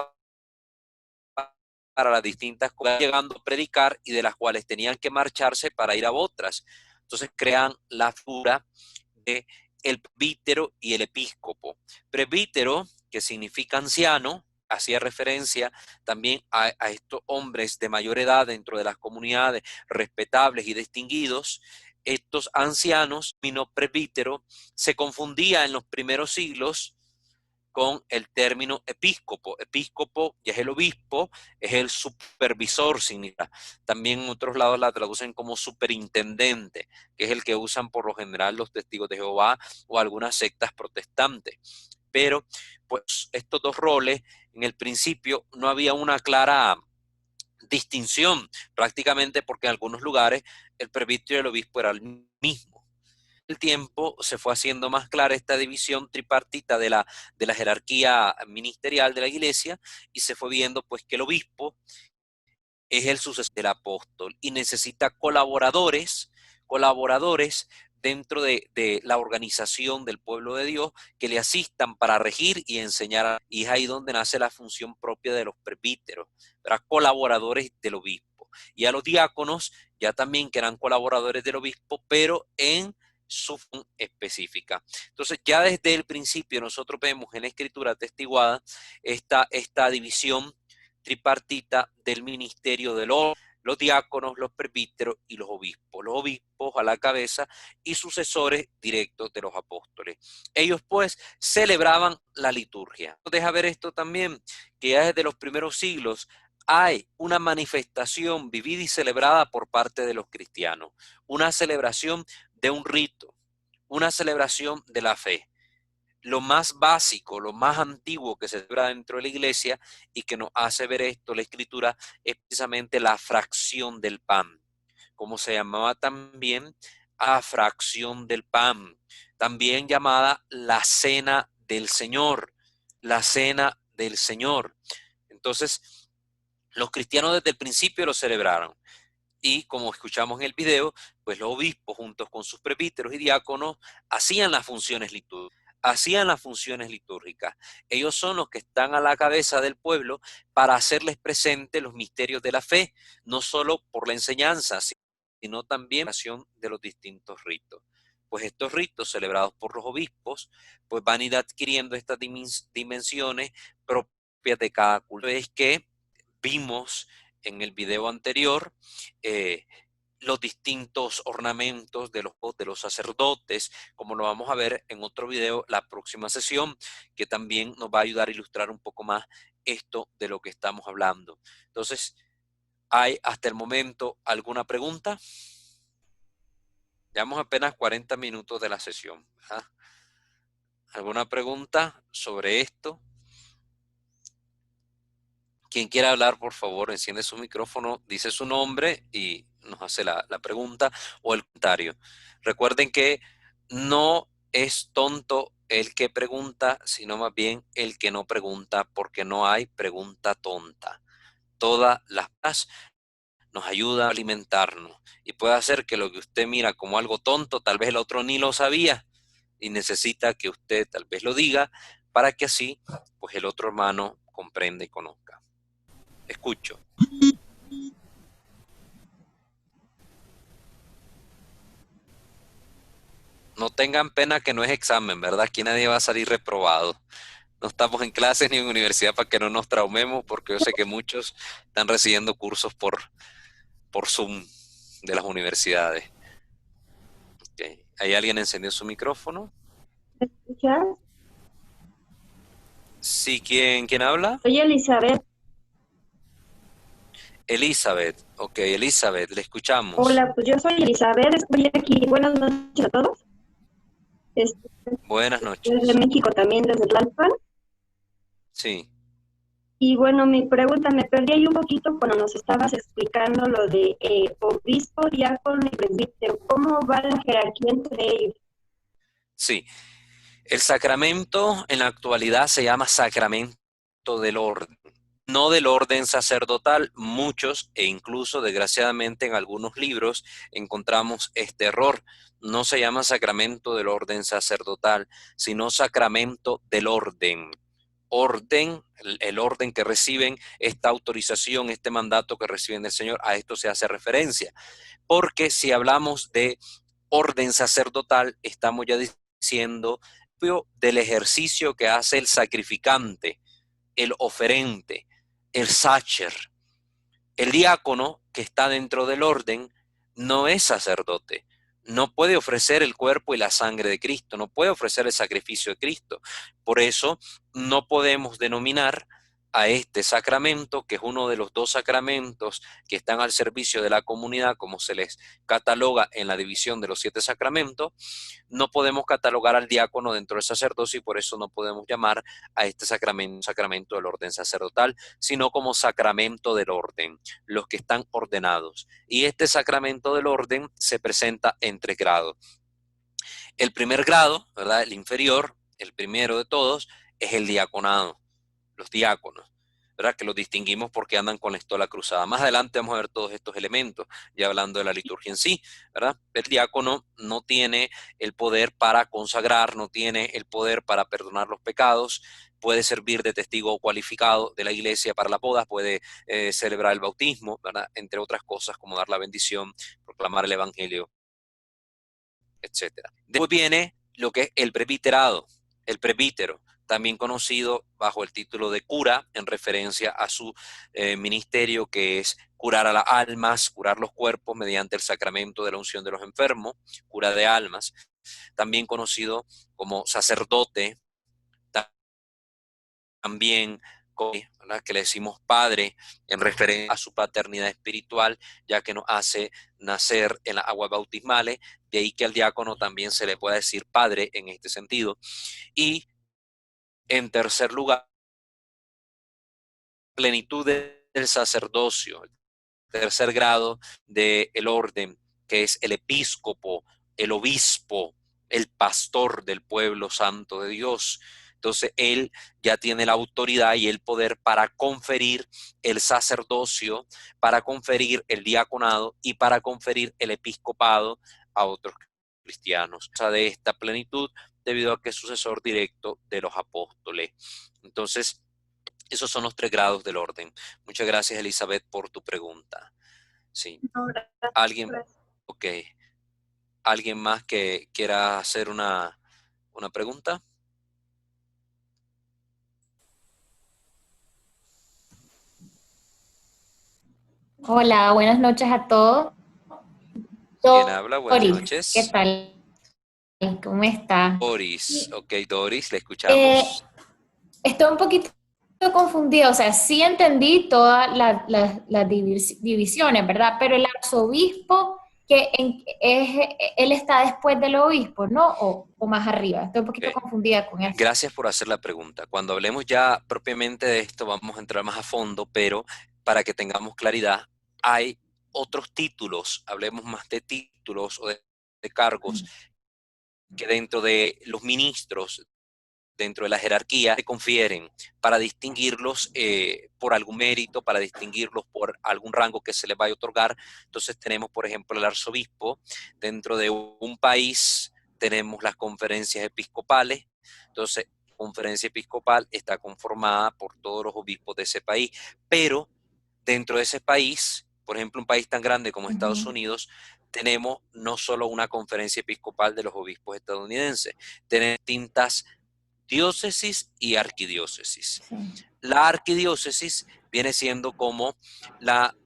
para las distintas cosas, llegando a predicar y de las cuales tenían que marcharse para ir a otras. Entonces crean la figura de el presbítero y el episcopo. Presbítero, que significa anciano, hacía referencia también a estos hombres de mayor edad dentro de las comunidades, respetables y distinguidos. Estos ancianos, término presbítero, se confundía en los primeros siglos con el término episcopo. Episcopo ya es el obispo, es el supervisor, significa. También en otros lados la traducen como superintendente, que es el que usan por lo general los testigos de Jehová o algunas sectas protestantes. Pero pues estos dos roles, en el principio no había una clara distinción, prácticamente porque en algunos lugares el presbítero y el obispo era el mismo. El tiempo se fue haciendo más clara esta división tripartita de la jerarquía ministerial de la iglesia, y se fue viendo pues que el obispo es el sucesor del apóstol y necesita colaboradores dentro de la organización del pueblo de Dios que le asistan para regir y enseñar. Y es ahí donde nace la función propia de los presbíteros, colaboradores del obispo. Y a los diáconos ya también que eran colaboradores del obispo, pero en su función específica. Entonces ya desde el principio nosotros vemos en la Escritura atestiguada esta división tripartita del ministerio de los diáconos, los presbíteros y los obispos. Los obispos a la cabeza y sucesores directos de los apóstoles. Ellos pues celebraban la liturgia. Deja ver esto también, que ya desde los primeros siglos hay una manifestación vivida y celebrada por parte de los cristianos. Una celebración de un rito, una celebración de la fe. lo más básico, lo más antiguo que se celebra dentro de la iglesia y que nos hace ver esto, la escritura, es precisamente la fracción del pan, como se llamaba también a fracción del pan, también llamada la cena del Señor, la cena del Señor. Entonces, los cristianos desde el principio lo celebraron. Y como escuchamos en el video, pues los obispos juntos con sus presbíteros y diáconos hacían las funciones litúrgicas. Ellos son los que están a la cabeza del pueblo para hacerles presentes los misterios de la fe, no solo por la enseñanza, sino también la acción de los distintos ritos. Pues estos ritos celebrados por los obispos, pues van a ir adquiriendo estas dimensiones propias de cada culto. Es que vimos en el video anterior los distintos ornamentos de los sacerdotes, como lo vamos a ver en otro video la próxima sesión, que también nos va a ayudar a ilustrar un poco más esto de lo que estamos hablando. Entonces, ¿hay hasta el momento alguna pregunta? Llevamos apenas 40 minutos de la sesión, ¿verdad? ¿Alguna pregunta sobre esto? Quien quiera hablar, por favor, enciende su micrófono, dice su nombre y nos hace la pregunta o el comentario. Recuerden que no es tonto el que pregunta, sino más bien el que no pregunta, porque no hay pregunta tonta. Todas las cosas nos ayudan a alimentarnos y puede hacer que lo que usted mira como algo tonto, tal vez el otro ni lo sabía y necesita que usted tal vez lo diga para que así pues el otro hermano comprenda y conozca. Escucho. No tengan pena que no es examen, ¿verdad? Aquí nadie va a salir reprobado. No estamos en clases ni en universidad para que no nos traumemos, porque yo sé que muchos están recibiendo cursos por Zoom de las universidades. Okay. ¿Hay alguien encendió su micrófono? ¿Me escuchas? Sí, ¿quién habla? Soy Elizabeth. Elizabeth, ok, Elizabeth, le escuchamos. Hola, pues yo soy Elizabeth, estoy aquí. Buenas noches a todos. Buenas noches. Desde México también, desde Tlalpan. Sí. Y bueno, mi pregunta, me perdí ahí un poquito cuando nos estabas explicando lo de obispo, diácono y presbítero. ¿Cómo va la jerarquía entre ellos? Sí, el sacramento en la actualidad se llama sacramento del orden. No del orden sacerdotal, muchos e incluso desgraciadamente en algunos libros encontramos este error. No se llama sacramento del orden sacerdotal, sino sacramento del orden. Orden, el orden que reciben, esta autorización, este mandato que reciben del Señor, a esto se hace referencia. Porque si hablamos de orden sacerdotal, estamos ya diciendo del ejercicio que hace el sacrificante, el oferente, el sacer. El diácono que está dentro del orden no es sacerdote, no puede ofrecer el cuerpo y la sangre de Cristo, no puede ofrecer el sacrificio de Cristo. Por eso no podemos denominar a este sacramento, que es uno de los 2 sacramentos que están al servicio de la comunidad, como se les cataloga en la división de los 7 sacramentos, no podemos catalogar al diácono dentro del sacerdocio y por eso no podemos llamar a este sacramento del orden sacerdotal, sino como sacramento del orden, los que están ordenados. Y este sacramento del orden se presenta en 3 grados. El primer grado, ¿verdad? El inferior, el primero de todos, es el diaconado, los diáconos, ¿verdad? Que los distinguimos porque andan con la estola cruzada. Más adelante vamos a ver todos estos elementos, ya hablando de la liturgia en sí, ¿verdad? El diácono no tiene el poder para consagrar, no tiene el poder para perdonar los pecados, puede servir de testigo cualificado de la iglesia para la boda, puede celebrar el bautismo, ¿verdad? Entre otras cosas, como dar la bendición, proclamar el evangelio, etc. Después viene lo que es el presbiterado, el presbítero, también conocido bajo el título de cura, en referencia a su ministerio, que es curar a las almas, curar los cuerpos mediante el sacramento de la unción de los enfermos, cura de almas. También conocido como sacerdote, también ¿verdad? Que le decimos padre en referencia a su paternidad espiritual, ya que nos hace nacer en las aguas bautismales, de ahí que al diácono también se le pueda decir padre en este sentido. Y En tercer lugar, plenitud del sacerdocio, el tercer grado del orden, que es el episcopo, el obispo, el pastor del pueblo santo de Dios. Entonces él ya tiene la autoridad y el poder para conferir el sacerdocio, para conferir el diaconado y para conferir el episcopado a otros cristianos. O sea, de esta plenitud, debido a que es sucesor directo de los apóstoles. Entonces, esos son los 3 grados del orden. Muchas gracias, Elizabeth, por tu pregunta. Sí. ¿Alguien? Ok. ¿Alguien más que quiera hacer una pregunta? Hola, buenas noches a todos. ¿Quién habla? Buenas Doris, noches. ¿qué tal? ¿Cómo está? Doris. Ok, Doris, le escuchamos. Estoy un poquito confundida, o sea, sí entendí todas las divisiones, ¿verdad? Pero el arzobispo, él está después del obispo, ¿no? O más arriba. Estoy un poquito confundida con eso. Gracias por hacer la pregunta. Cuando hablemos ya propiamente de esto, vamos a entrar más a fondo, pero para que tengamos claridad, hay otros títulos, hablemos más de títulos o de cargos que dentro de los ministros, dentro de la jerarquía, se confieren para distinguirlos por algún mérito, para distinguirlos por algún rango que se les vaya a otorgar. Entonces tenemos, por ejemplo, el arzobispo. Dentro de un país tenemos las conferencias episcopales. Entonces, la conferencia episcopal está conformada por todos los obispos de ese país, pero dentro de ese país, por ejemplo, un país tan grande como Estados Unidos, tenemos no solo una conferencia episcopal de los obispos estadounidenses, tenemos distintas diócesis y arquidiócesis. La arquidiócesis viene siendo como la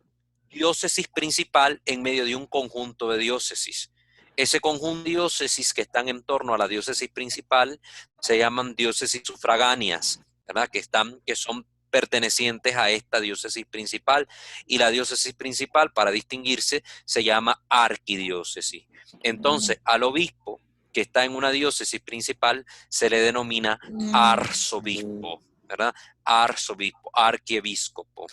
diócesis principal en medio de un conjunto de diócesis. Ese conjunto de diócesis que están en torno a la diócesis principal se llaman diócesis sufragáneas, ¿verdad? Que son pertenecientes a esta diócesis principal, y la diócesis principal, para distinguirse, se llama arquidiócesis. Entonces, al obispo que está en una diócesis principal se le denomina arzobispo, ¿verdad? Arzobispo, arquiebiscopo.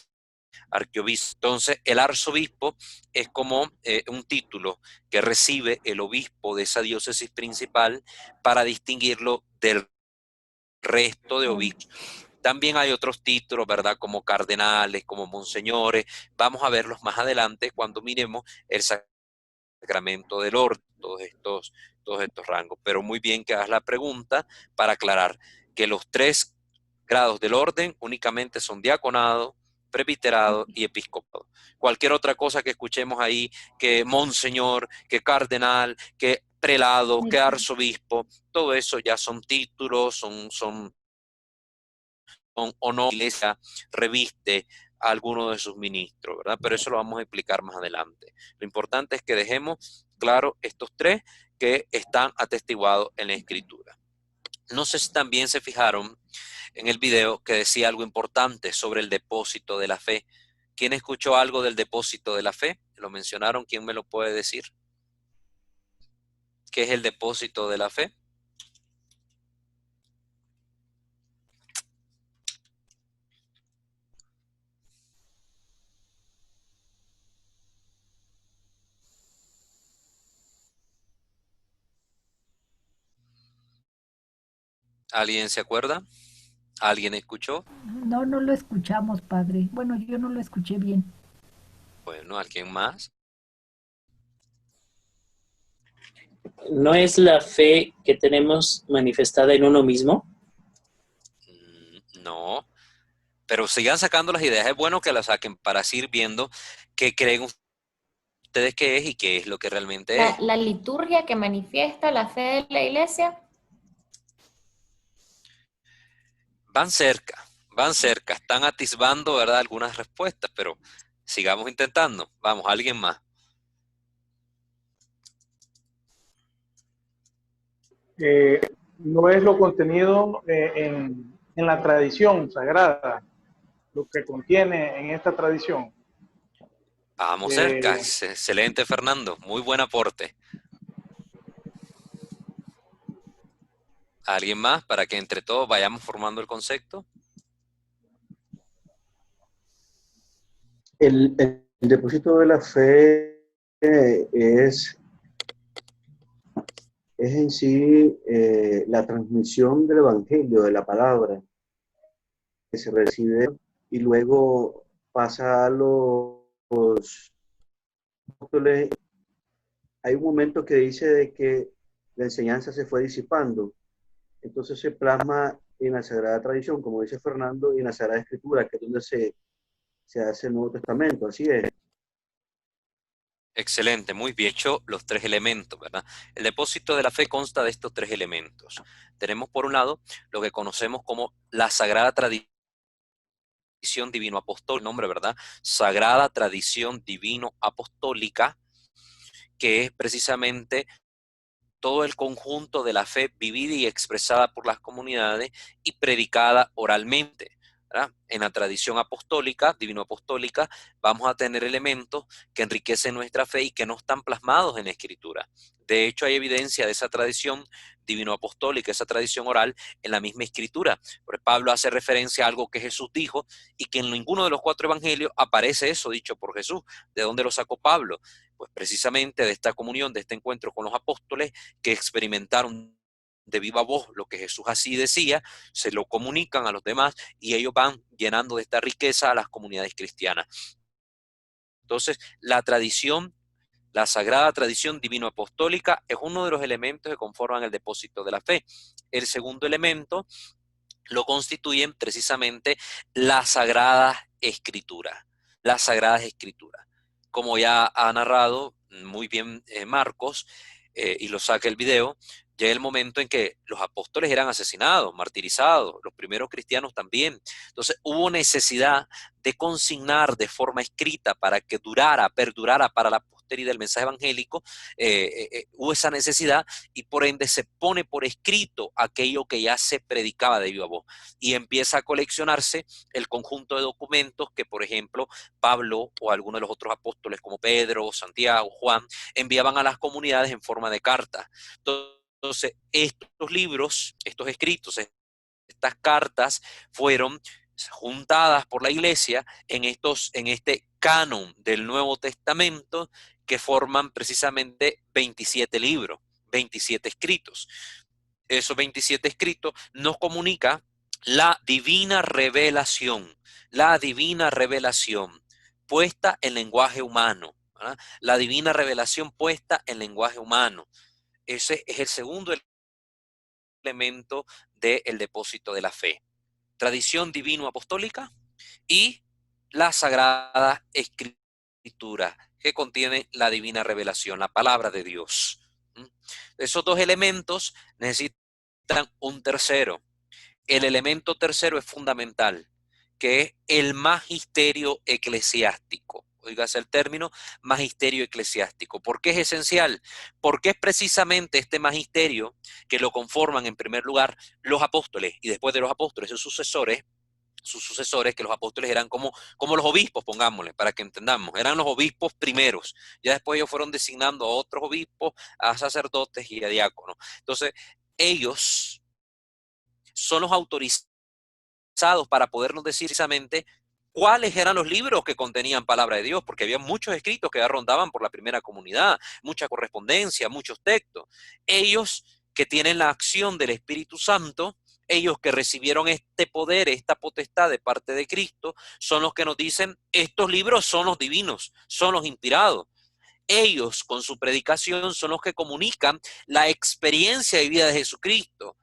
Entonces, el arzobispo es como un título que recibe el obispo de esa diócesis principal para distinguirlo del resto de obispos. También hay otros títulos, ¿verdad? Como cardenales, como monseñores. Vamos a verlos más adelante cuando miremos el sacramento del orden, todos estos rangos. Pero muy bien que hagas la pregunta para aclarar que los 3 grados del orden únicamente son diaconado, presbiterado y episcopado. Cualquier otra cosa que escuchemos ahí, que monseñor, que cardenal, que prelado, que arzobispo, todo eso ya son títulos, son honor, la iglesia reviste a alguno de sus ministros, ¿verdad? Pero eso lo vamos a explicar más adelante. Lo importante es que dejemos claro estos 3 que están atestiguados en la Escritura. No sé si también se fijaron en el video que decía algo importante sobre el depósito de la fe. ¿Quién escuchó algo del depósito de la fe? ¿Lo mencionaron? ¿Quién me lo puede decir? ¿Qué es el depósito de la fe? ¿Alguien se acuerda? ¿Alguien escuchó? No, no lo escuchamos, padre. Bueno, yo no lo escuché bien. Bueno, ¿alguien más? ¿No es la fe que tenemos manifestada en uno mismo? No, pero sigan sacando las ideas. Es bueno que las saquen para ir viendo qué creen ustedes que es y qué es lo que realmente es. La liturgia que manifiesta la fe de la iglesia. Van cerca, están atisbando, ¿verdad? Algunas respuestas, pero sigamos intentando. Vamos, alguien más. No es lo contenido en la tradición sagrada, lo que contiene en esta tradición. Vamos cerca, excelente, Fernando, muy buen aporte. ¿Alguien más para que entre todos vayamos formando el concepto? El depósito de la fe es en sí la transmisión del Evangelio, de la palabra que se recibe y luego pasa a los apóstoles. Hay un momento que dice de que la enseñanza se fue disipando, entonces se plasma en la Sagrada Tradición, como dice Fernando, y en la Sagrada Escritura, que es donde se hace el Nuevo Testamento, así es. Excelente, muy bien hecho los tres elementos, ¿verdad? El depósito de la fe consta de estos tres elementos. Tenemos por un lado lo que conocemos como la Sagrada Tradición Divino Apostólica, nombre, ¿verdad? Sagrada Tradición Divino Apostólica, que es precisamente todo el conjunto de la fe vivida y expresada por las comunidades y predicada oralmente, ¿verdad? En la tradición apostólica, divino-apostólica, vamos a tener elementos que enriquecen nuestra fe y que no están plasmados en la Escritura. De hecho, hay evidencia de esa tradición divino-apostólica, esa tradición oral, en la misma Escritura. Porque Pablo hace referencia a algo que Jesús dijo y que en ninguno de los 4 evangelios aparece eso dicho por Jesús. ¿De dónde lo sacó Pablo? Pues precisamente de esta comunión, de este encuentro con los apóstoles que experimentaron de viva voz lo que Jesús así decía, se lo comunican a los demás y ellos van llenando de esta riqueza a las comunidades cristianas. Entonces, la tradición, la sagrada tradición divino-apostólica es uno de los elementos que conforman el depósito de la fe. El segundo elemento lo constituyen precisamente la Sagrada Escritura. Las Sagradas Escrituras. Como ya ha narrado muy bien Marcos, y lo saca el video, llega el momento en que los apóstoles eran asesinados, martirizados, los primeros cristianos también. Entonces hubo necesidad de consignar de forma escrita para que perdurara para la posteridad del mensaje evangélico. Hubo esa necesidad y por ende se pone por escrito aquello que ya se predicaba de viva voz y empieza a coleccionarse el conjunto de documentos que, por ejemplo, Pablo o algunos de los otros apóstoles como Pedro, Santiago, Juan, enviaban a las comunidades en forma de carta. Entonces, estos libros, estos escritos, estas cartas fueron juntadas por la iglesia en este canon del Nuevo Testamento que forman precisamente 27 libros, 27 escritos. Esos 27 escritos nos comunica la divina revelación puesta en lenguaje humano, ¿verdad? La divina revelación puesta en lenguaje humano. Ese es el segundo elemento del depósito de la fe. Tradición divino-apostólica y la Sagrada Escritura, que contiene la divina revelación, la palabra de Dios. Esos dos elementos necesitan un tercero. El elemento tercero es fundamental, que es el magisterio eclesiástico. Oígase el término magisterio eclesiástico. ¿Por qué es esencial? Porque es precisamente este magisterio que lo conforman en primer lugar los apóstoles y después de los apóstoles sus sucesores, que los apóstoles eran como los obispos, pongámosle, para que entendamos, eran los obispos primeros. Ya después ellos fueron designando a otros obispos, a sacerdotes y a diáconos. Entonces, ellos son los autorizados para podernos decir precisamente cuáles eran los libros que contenían palabra de Dios, porque había muchos escritos que ya rondaban por la primera comunidad, mucha correspondencia, muchos textos. Ellos que tienen la acción del Espíritu Santo, ellos que recibieron este poder, esta potestad de parte de Cristo, son los que nos dicen, estos libros son los divinos, son los inspirados. Ellos con su predicación son los que comunican la experiencia de vida de Jesucristo,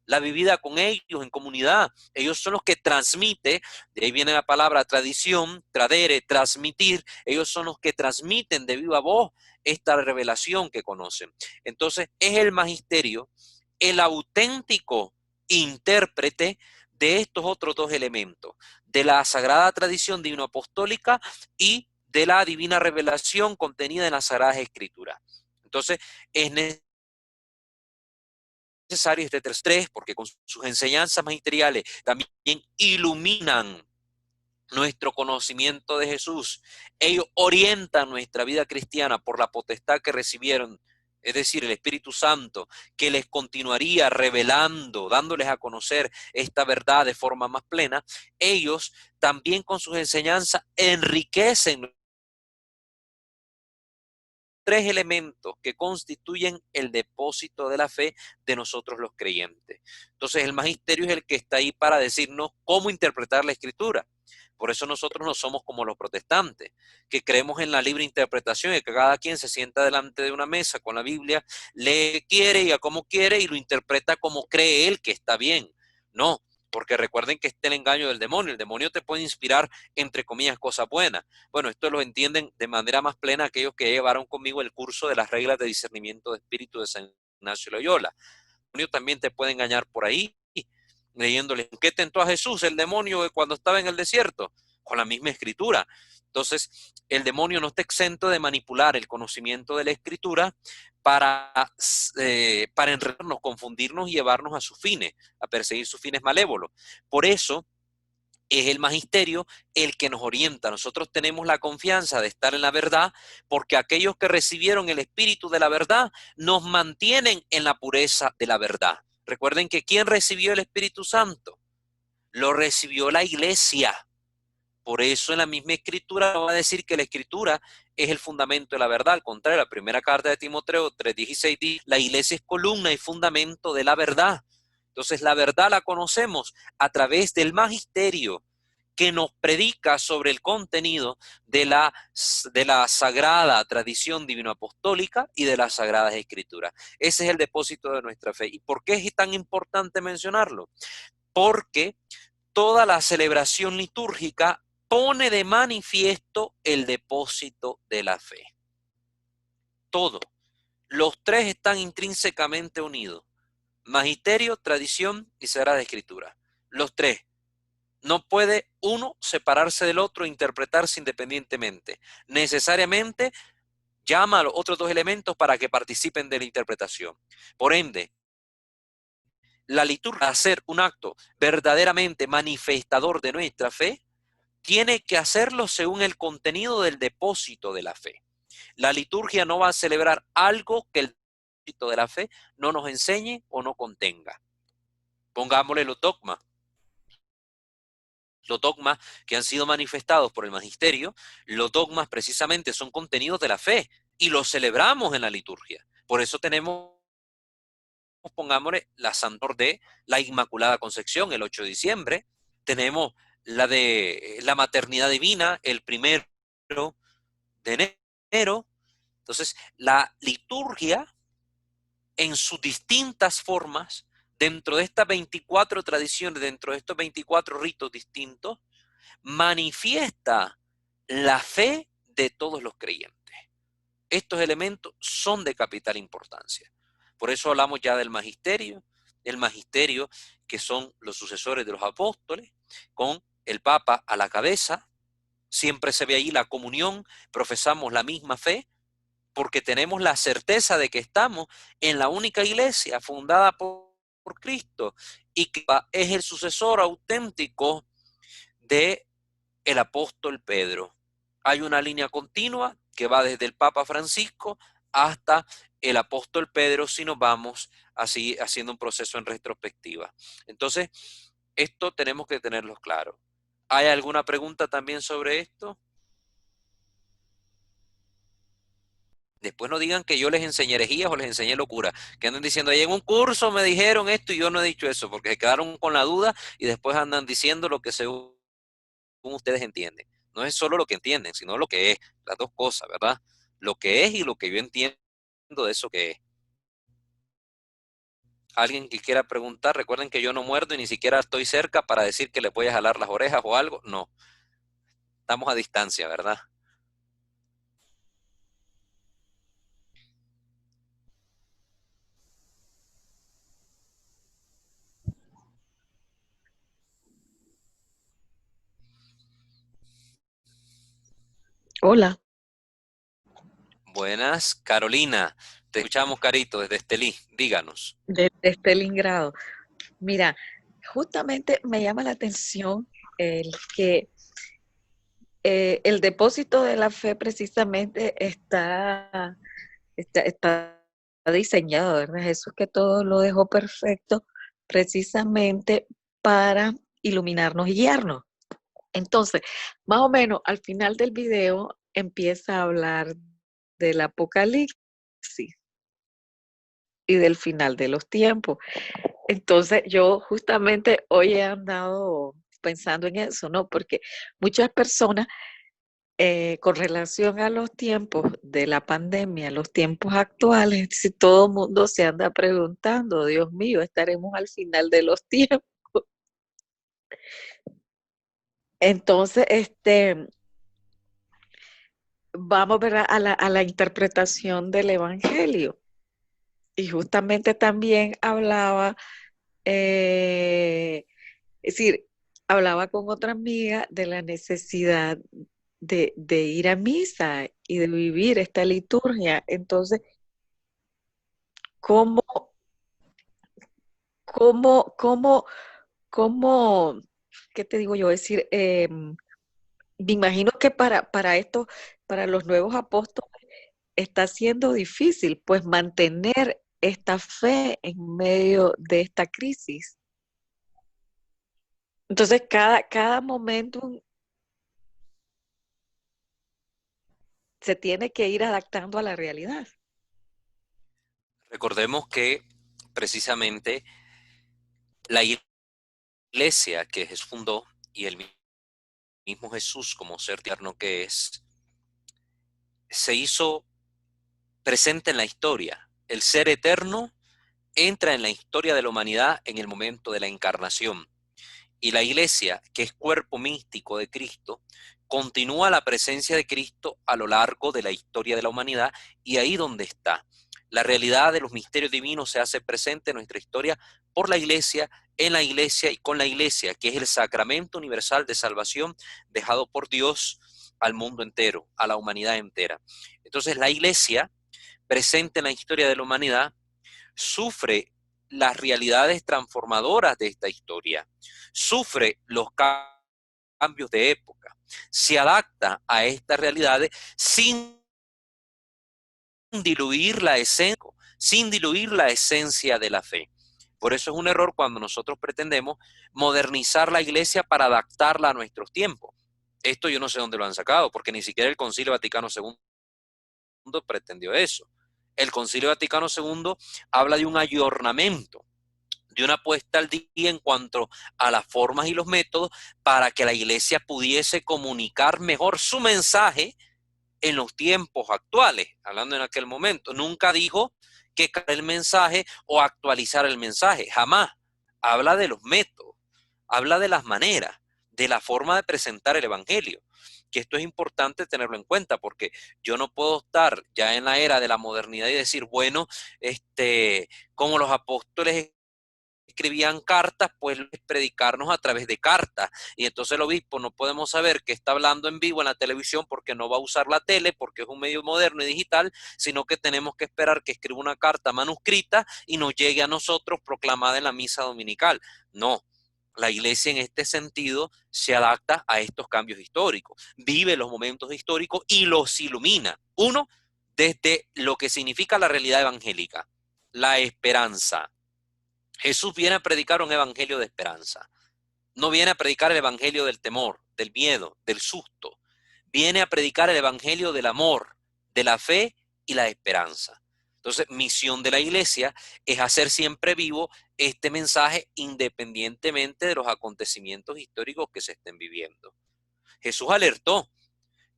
la vivida con ellos en comunidad. Ellos son los que transmiten, de ahí viene la palabra tradición, tradere, transmitir. Ellos son los que transmiten de viva voz esta revelación que conocen. Entonces es el magisterio el auténtico intérprete de estos otros dos elementos, de la sagrada tradición divino-apostólica y de la divina revelación contenida en las Sagradas Escrituras. Entonces es necesario este tres, porque con sus enseñanzas magisteriales también iluminan nuestro conocimiento de Jesús. Ellos orientan nuestra vida cristiana por la potestad que recibieron es decir, el Espíritu Santo, que les continuaría revelando, dándoles a conocer esta verdad de forma más plena, ellos también con sus enseñanzas enriquecen tres elementos que constituyen el depósito de la fe de nosotros los creyentes. Entonces el magisterio es el que está ahí para decirnos cómo interpretar la Escritura. Por eso nosotros no somos como los protestantes, que creemos en la libre interpretación y que cada quien se sienta delante de una mesa con la Biblia, lee quiere y a como quiere y lo interpreta como cree él que está bien. No, porque recuerden que este es el engaño del demonio. El demonio te puede inspirar, entre comillas, cosas buenas. Bueno, esto lo entienden de manera más plena aquellos que llevaron conmigo el curso de las reglas de discernimiento de espíritu de San Ignacio de Loyola. El demonio también te puede engañar por ahí, leyéndole, ¿qué tentó a Jesús el demonio cuando estaba en el desierto? Con la misma escritura. Entonces, el demonio no está exento de manipular el conocimiento de la escritura para enredarnos, confundirnos y llevarnos a sus fines, a perseguir sus fines malévolos. Por eso es el magisterio el que nos orienta. Nosotros tenemos la confianza de estar en la verdad porque aquellos que recibieron el espíritu de la verdad nos mantienen en la pureza de la verdad. Recuerden que ¿quién recibió el Espíritu Santo? Lo recibió la iglesia. Por eso en la misma escritura no va a decir que la escritura es el fundamento de la verdad. Al contrario, la primera carta de Timoteo 3:16 dice, la iglesia es columna y fundamento de la verdad. Entonces la verdad la conocemos a través del magisterio que nos predica sobre el contenido de la sagrada tradición divino-apostólica y de las sagradas escrituras. Ese es el depósito de nuestra fe. ¿Y por qué es tan importante mencionarlo? Porque toda la celebración litúrgica pone de manifiesto el depósito de la fe. Todo. Los tres están intrínsecamente unidos. Magisterio, tradición y sagrada escritura. Los tres. No puede uno separarse del otro e interpretarse independientemente. Necesariamente llama a los otros dos elementos para que participen de la interpretación. Por ende, la liturgia, para ser un acto verdaderamente manifestador de nuestra fe, tiene que hacerlo según el contenido del depósito de la fe. La liturgia no va a celebrar algo que el depósito de la fe no nos enseñe o no contenga. Pongámosle los dogmas. Los dogmas que han sido manifestados por el magisterio, los dogmas precisamente son contenidos de la fe y los celebramos en la liturgia. Por eso tenemos, pongámosle, la Santor de la Inmaculada Concepción el 8 de diciembre, tenemos la de la Maternidad Divina el 1 de enero. Entonces, la liturgia en sus distintas formas, dentro de estas 24 tradiciones, dentro de estos 24 ritos distintos, manifiesta la fe de todos los creyentes. Estos elementos son de capital importancia. Por eso hablamos ya del magisterio, que son los sucesores de los apóstoles, con el Papa a la cabeza. Siempre se ve ahí la comunión, profesamos la misma fe, porque tenemos la certeza de que estamos en la única iglesia fundada por Cristo y que es el sucesor auténtico de el apóstol Pedro. Hay una línea continua que va desde el Papa Francisco hasta el apóstol Pedro, si nos vamos así haciendo un proceso en retrospectiva. Entonces, esto tenemos que tenerlo claro. ¿Hay alguna pregunta también sobre esto? Después no digan que yo les enseñé herejías o les enseñé locura. Que andan diciendo, ahí en un curso me dijeron esto y yo no he dicho eso, porque se quedaron con la duda y después andan diciendo lo que según ustedes entienden. No es solo lo que entienden, sino lo que es. Las dos cosas, ¿verdad? Lo que es y lo que yo entiendo de eso que es. Alguien que quiera preguntar, recuerden que yo no muerdo y ni siquiera estoy cerca para decir que le voy a jalar las orejas o algo. No. Estamos a distancia, ¿verdad? Hola. Buenas, Carolina. Te escuchamos, Carito, desde Estelí. Díganos. De Stalingrado. Mira, justamente me llama la atención el que el depósito de la fe precisamente está diseñado, ¿verdad? Jesús que todo lo dejó perfecto precisamente para iluminarnos y guiarnos. Entonces, más o menos al final del video empieza a hablar del Apocalipsis y del final de los tiempos. Entonces, yo justamente hoy he andado pensando en eso, ¿no? Porque muchas personas, con relación a los tiempos de la pandemia, los tiempos actuales, si todo el mundo se anda preguntando, Dios mío, estaremos al final de los tiempos. Entonces, vamos, ¿verdad?, a la interpretación del Evangelio. Y justamente también hablaba, es decir, hablaba con otra amiga de la necesidad de ir a misa y de vivir esta liturgia. Entonces, ¿cómo, qué te digo yo? Es decir, me imagino que para esto, para los nuevos apóstoles, está siendo difícil, pues, mantener esta fe en medio de esta crisis. Entonces, cada momento se tiene que ir adaptando a la realidad. Recordemos que precisamente la iglesia que Jesús fundó y el mismo Jesús como ser tierno que es, se hizo presente en la historia. El ser eterno entra en la historia de la humanidad en el momento de la encarnación. Y la iglesia, que es cuerpo místico de Cristo, continúa la presencia de Cristo a lo largo de la historia de la humanidad, y ahí donde está. La realidad de los misterios divinos se hace presente en nuestra historia por la iglesia, en la iglesia y con la iglesia, que es el sacramento universal de salvación dejado por Dios al mundo entero, a la humanidad entera. Entonces la iglesia, presente en la historia de la humanidad, sufre las realidades transformadoras de esta historia, sufre los cambios de época, se adapta a estas realidades sin diluir la esencia de la fe. Por eso es un error cuando nosotros pretendemos modernizar la iglesia para adaptarla a nuestros tiempos. Esto yo no sé dónde lo han sacado, porque ni siquiera el Concilio Vaticano II pretendió eso. El Concilio Vaticano II habla de un ayornamiento, de una puesta al día en cuanto a las formas y los métodos para que la iglesia pudiese comunicar mejor su mensaje en los tiempos actuales, hablando en aquel momento. Nunca dijo que cambiar el mensaje o actualizar el mensaje, jamás. Habla de los métodos, habla de las maneras, de la forma de presentar el evangelio, que esto es importante tenerlo en cuenta, porque yo no puedo estar ya en la era de la modernidad y decir, bueno, como los apóstoles escribían cartas, pues predicarnos a través de cartas. Y entonces el obispo no podemos saber que está hablando en vivo en la televisión porque no va a usar la tele, porque es un medio moderno y digital, sino que tenemos que esperar que escriba una carta manuscrita y nos llegue a nosotros proclamada en la misa dominical. No. La iglesia en este sentido se adapta a estos cambios históricos, vive los momentos históricos y los ilumina. Uno, desde lo que significa la realidad evangélica, la esperanza. Jesús viene a predicar un evangelio de esperanza. No viene a predicar el evangelio del temor, del miedo, del susto. Viene a predicar el evangelio del amor, de la fe y la esperanza. Entonces, misión de la iglesia es hacer siempre vivo este mensaje independientemente de los acontecimientos históricos que se estén viviendo. Jesús alertó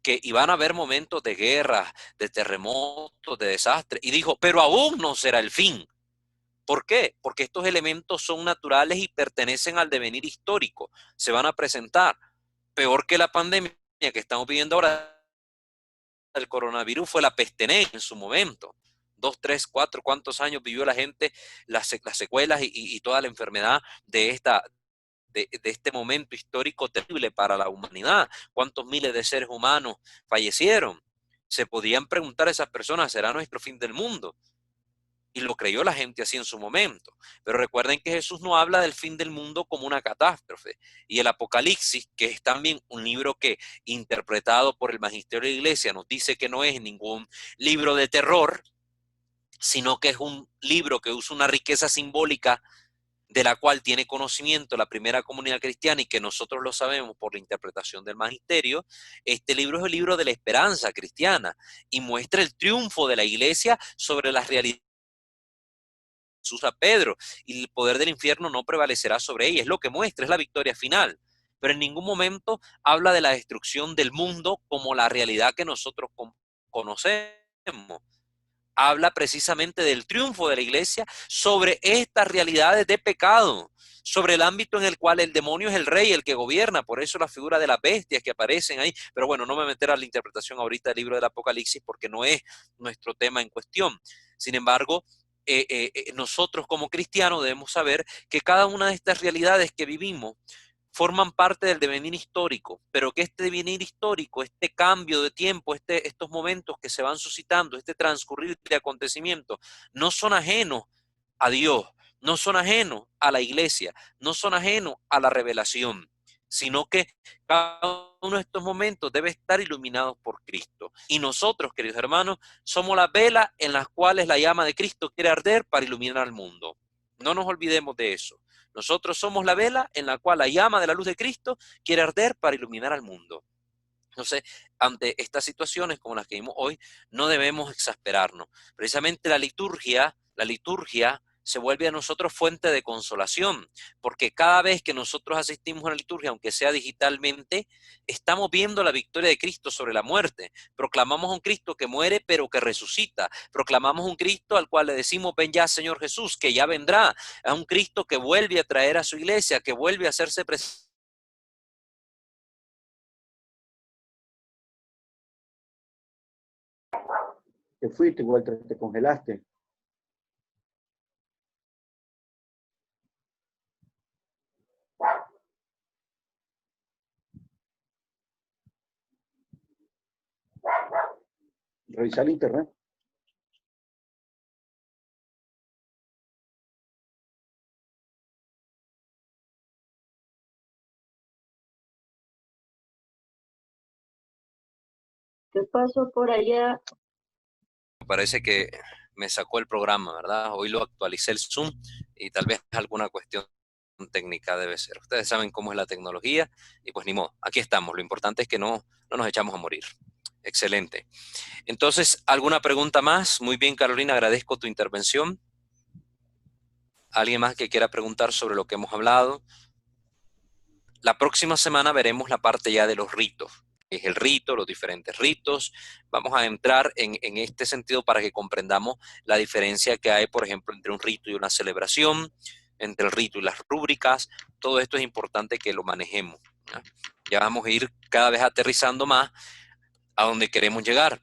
que iban a haber momentos de guerra, de terremotos, de desastre, y dijo, pero aún no será el fin. ¿Por qué? Porque estos elementos son naturales y pertenecen al devenir histórico. Se van a presentar. Peor que la pandemia que estamos viviendo ahora, el coronavirus, fue la peste negra en su momento. 2, 3, 4, ¿cuántos años vivió la gente, las secuelas y toda la enfermedad de este momento histórico terrible para la humanidad? ¿Cuántos miles de seres humanos fallecieron? Se podían preguntar a esas personas, ¿será nuestro fin del mundo? Y lo creyó la gente así en su momento. Pero recuerden que Jesús no habla del fin del mundo como una catástrofe. Y el Apocalipsis, que es también un libro que, interpretado por el magisterio de la iglesia, nos dice que no es ningún libro de terror, sino que es un libro que usa una riqueza simbólica de la cual tiene conocimiento la primera comunidad cristiana y que nosotros lo sabemos por la interpretación del magisterio. Este libro es el libro de la esperanza cristiana y muestra el triunfo de la iglesia sobre las realidades de Jesús a Pedro, y el poder del infierno no prevalecerá sobre ella. Es lo que muestra, es la victoria final. Pero en ningún momento habla de la destrucción del mundo como la realidad que nosotros conocemos. Habla precisamente del triunfo de la iglesia sobre estas realidades de pecado, sobre el ámbito en el cual el demonio es el rey, el que gobierna. Por eso la figura de las bestias que aparecen ahí. Pero bueno, no me voy a meter a la interpretación ahorita del libro del Apocalipsis porque no es nuestro tema en cuestión. Sin embargo, nosotros como cristianos debemos saber que cada una de estas realidades que vivimos forman parte del devenir histórico, pero que este devenir histórico, este cambio de tiempo, estos momentos que se van suscitando, este transcurrir de acontecimientos, no son ajenos a Dios, no son ajenos a la iglesia, no son ajenos a la revelación, sino que cada uno de estos momentos debe estar iluminado por Cristo. Y nosotros, queridos hermanos, somos las velas en las cuales la llama de Cristo quiere arder para iluminar al mundo. No nos olvidemos de eso. Nosotros somos la vela en la cual la llama de la luz de Cristo quiere arder para iluminar al mundo. Entonces, ante estas situaciones como las que vimos hoy, no debemos exasperarnos. Precisamente la liturgia se vuelve a nosotros fuente de consolación, porque cada vez que nosotros asistimos a la liturgia, aunque sea digitalmente, estamos viendo la victoria de Cristo sobre la muerte. Proclamamos a un Cristo que muere pero que resucita. Proclamamos un Cristo al cual le decimos, ven ya Señor Jesús, que ya vendrá. A un Cristo que vuelve a traer a su iglesia, que vuelve a hacerse presente. Te fuiste, Walter, te congelaste. Revisa el internet. ¿Qué pasó por allá? Parece que me sacó el programa, ¿verdad? Hoy lo actualicé el Zoom y tal vez alguna cuestión técnica debe ser. Ustedes saben cómo es la tecnología y pues ni modo, aquí estamos. Lo importante es que no nos echamos a morir. Excelente. Entonces, ¿alguna pregunta más? Muy bien, Carolina, agradezco tu intervención. ¿Alguien más que quiera preguntar sobre lo que hemos hablado? La próxima semana veremos la parte ya de los ritos. Es el rito, los diferentes ritos. Vamos a entrar en este sentido para que comprendamos la diferencia que hay, por ejemplo, entre un rito y una celebración, entre el rito y las rúbricas. Todo esto es importante que lo manejemos, ¿no? Ya vamos a ir cada vez aterrizando más a donde queremos llegar,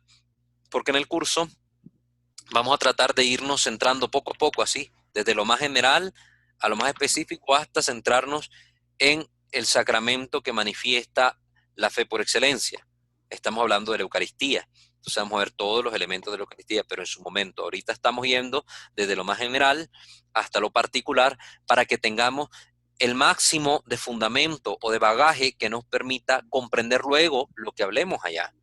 porque en el curso vamos a tratar de irnos centrando poco a poco, así, desde lo más general a lo más específico hasta centrarnos en el sacramento que manifiesta la fe por excelencia. Estamos hablando de la Eucaristía. Entonces vamos a ver todos los elementos de la Eucaristía, pero en su momento. Ahorita estamos yendo desde lo más general hasta lo particular para que tengamos el máximo de fundamento o de bagaje que nos permita comprender luego lo que hablemos allá.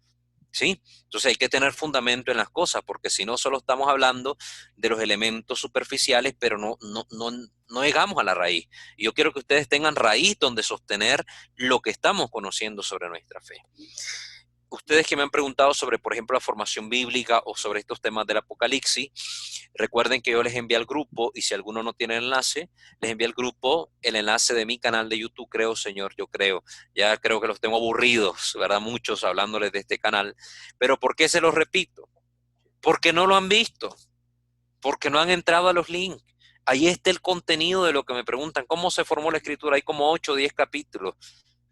¿Sí? Entonces hay que tener fundamento en las cosas, porque si no solo estamos hablando de los elementos superficiales, pero no llegamos a la raíz. Y yo quiero que ustedes tengan raíz donde sostener lo que estamos conociendo sobre nuestra fe. Ustedes que me han preguntado sobre, por ejemplo, la formación bíblica o sobre estos temas del Apocalipsis, recuerden que yo les envié al grupo, y si alguno no tiene enlace, les envié al grupo el enlace de mi canal de YouTube, Creo Señor, Yo Creo. Ya creo que los tengo aburridos, ¿verdad? Muchos hablándoles de este canal. Pero ¿por qué se los repito? Porque no lo han visto, porque no han entrado a los links. Ahí está el contenido de lo que me preguntan. ¿Cómo se formó la escritura? Hay como 8 o 10 capítulos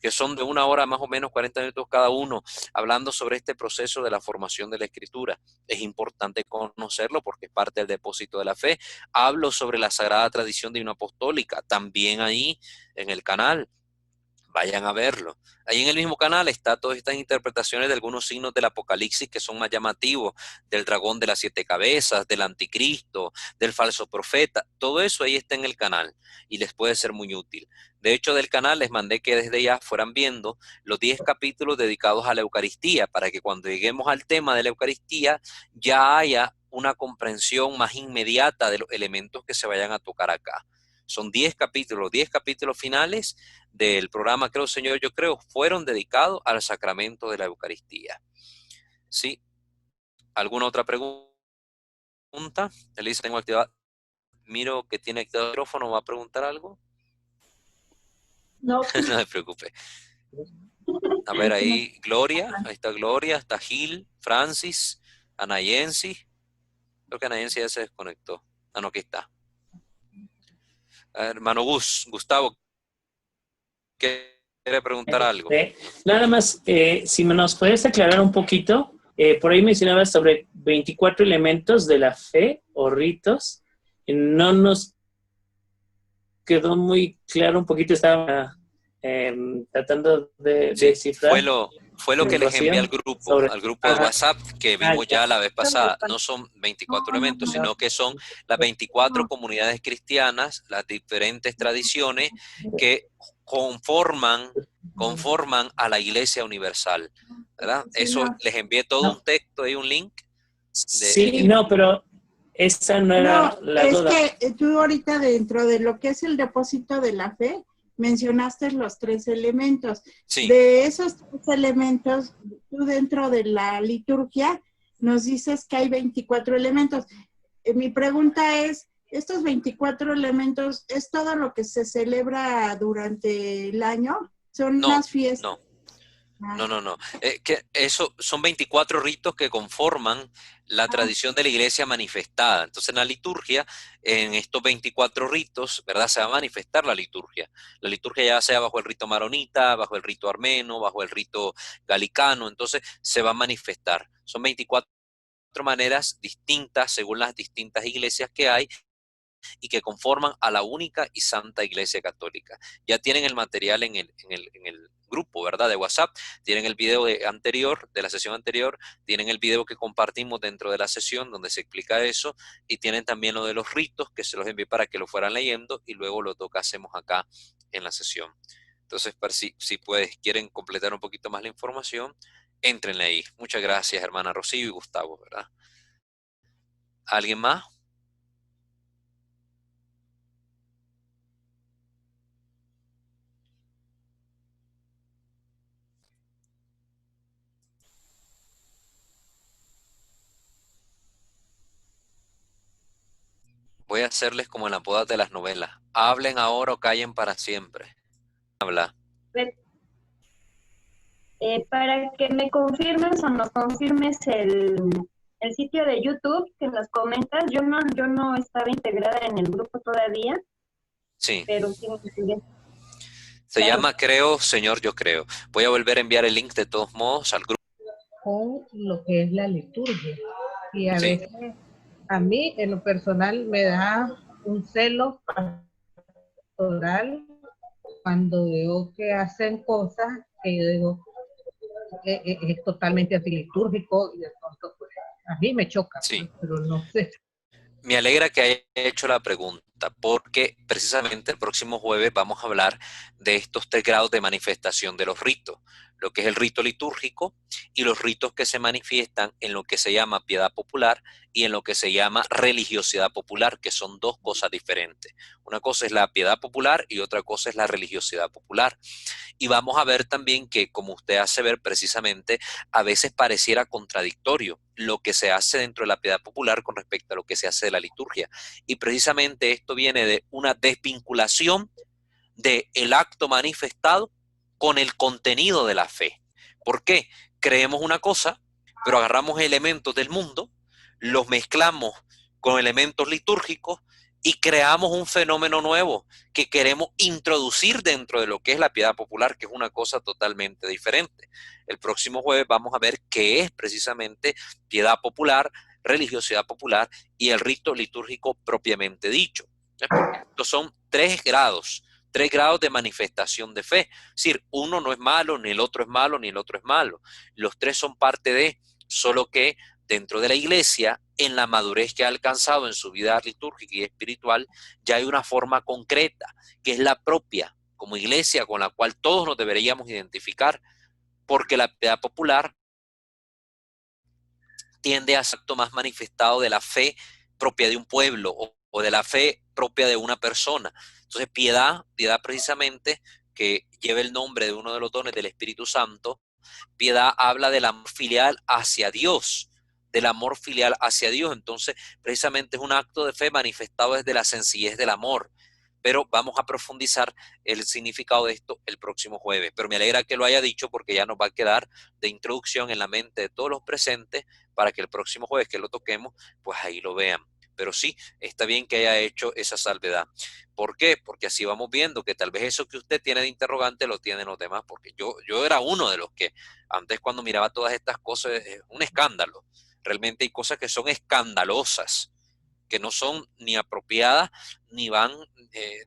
que son de 1 hora, más o menos 40 minutos cada uno, hablando sobre este proceso de la formación de la escritura. Es importante conocerlo porque es parte del depósito de la fe. Hablo sobre la sagrada tradición divina apostólica, también ahí en el canal. Vayan a verlo. Ahí en el mismo canal está todas estas interpretaciones de algunos signos del Apocalipsis que son más llamativos, del dragón de las 7 cabezas, del anticristo, del falso profeta. Todo eso ahí está en el canal y les puede ser muy útil. De hecho, del canal les mandé que desde ya fueran viendo los 10 capítulos dedicados a la Eucaristía, para que cuando lleguemos al tema de la Eucaristía ya haya una comprensión más inmediata de los elementos que se vayan a tocar acá. Son 10 capítulos finales del programa Creo Señor, Yo Creo, fueron dedicados al sacramento de la Eucaristía. ¿Sí? ¿Alguna otra pregunta? Elisa, tengo activado. Miro que tiene activado el micrófono, ¿va a preguntar algo? No. No se preocupe. A ver, ahí Gloria, ahí está Gloria, está Gil, Francis, Anayensi. Creo que Anayensi ya se desconectó. Ah, no, aquí está. Hermano Gustavo, ¿quiere preguntar algo? Nada más, si nos puedes aclarar un poquito, por ahí mencionabas sobre 24 elementos de la fe o ritos. No nos quedó muy claro un poquito, estaba tratando de descifrar. Fue lo que les envié al grupo de WhatsApp que vimos ya la vez pasada. No son 24 elementos, sino que son las 24 comunidades cristianas, las diferentes tradiciones que conforman a la Iglesia Universal, ¿verdad? Eso les envié todo un texto y un link. Sí, no, pero esa no era la duda. Es que tú ahorita dentro de lo que es el depósito de la fe, mencionaste los 3 elementos. Sí. De esos 3 elementos, tú dentro de la liturgia nos dices que hay 24 elementos. Mi pregunta es, ¿estos 24 elementos es todo lo que se celebra durante el año? ¿Son más fiestas? No. Que eso son 24 ritos que conforman la tradición de la iglesia manifestada. Entonces, en la liturgia, en estos 24 ritos, ¿verdad? Se va a manifestar la liturgia. La liturgia ya sea bajo el rito maronita, bajo el rito armeno, bajo el rito galicano. Entonces, se va a manifestar. Son 24 maneras distintas según las distintas iglesias que hay y que conforman a la única y santa Iglesia Católica. Ya tienen el material en el grupo, ¿verdad? De WhatsApp, tienen el video anterior, de la sesión anterior, tienen el video que compartimos dentro de la sesión donde se explica eso, y tienen también lo de los ritos que se los envié para que lo fueran leyendo y luego lo hacemos acá en la sesión. Entonces, si quieren completar un poquito más la información, éntrenle ahí. Muchas gracias, hermana Rocío y Gustavo, ¿verdad? ¿Alguien más? Voy a hacerles como en las bodas de las novelas. Hablen ahora o callen para siempre. Habla. Para que me confirmes o nos confirmes el sitio de YouTube que nos comentas, yo no estaba integrada en el grupo todavía. Sí. Pero sí me sigue. Se llama Creo, Señor, Yo Creo. Voy a volver a enviar el link de todos modos al grupo. Con lo que es la liturgia. Y a Sí. veces, a mí en lo personal me da un celo pastoral cuando veo que hacen cosas que yo digo es totalmente antilitúrgico y de pronto pues, a mí me choca, Sí. pues, pero no sé. Me alegra que haya hecho la pregunta, porque precisamente el próximo jueves vamos a hablar de estos 3 grados de manifestación de los ritos, lo que es el rito litúrgico y los ritos que se manifiestan en lo que se llama piedad popular y en lo que se llama religiosidad popular, que son 2 cosas diferentes. Una cosa es la piedad popular y otra cosa es la religiosidad popular. Y vamos a ver también que, como usted hace ver precisamente, a veces pareciera contradictorio lo que se hace dentro de la piedad popular con respecto a lo que se hace de la liturgia. Y precisamente esto viene de una desvinculación del acto manifestado con el contenido de la fe. ¿Por qué? Creemos una cosa, pero agarramos elementos del mundo, los mezclamos con elementos litúrgicos y creamos un fenómeno nuevo que queremos introducir dentro de lo que es la piedad popular, que es una cosa totalmente diferente. El próximo jueves vamos a ver qué es precisamente piedad popular, religiosidad popular y el rito litúrgico propiamente dicho. Porque estos son 3 grados de manifestación de fe. Es decir, uno no es malo, ni el otro es malo, ni el otro es malo. Los 3 son parte de, solo que dentro de la iglesia, en la madurez que ha alcanzado en su vida litúrgica y espiritual, ya hay una forma concreta, que es la propia, como iglesia, con la cual todos nos deberíamos identificar, porque la piedad popular tiende a ser acto más manifestado de la fe propia de un pueblo o de la fe propia de una persona. Entonces, piedad precisamente, que lleva el nombre de uno de los dones del Espíritu Santo, piedad habla del amor filial hacia Dios, del amor filial hacia Dios. Entonces, precisamente es un acto de fe manifestado desde la sencillez del amor. Pero vamos a profundizar el significado de esto el próximo jueves. Pero me alegra que lo haya dicho, porque ya nos va a quedar de introducción en la mente de todos los presentes para que el próximo jueves que lo toquemos, pues ahí lo vean. Pero sí, está bien que haya hecho esa salvedad. ¿Por qué? Porque así vamos viendo que tal vez eso que usted tiene de interrogante lo tienen los demás, porque yo era uno de los que antes, cuando miraba todas estas cosas, es un escándalo. Realmente hay cosas que son escandalosas, que no son ni apropiadas ni van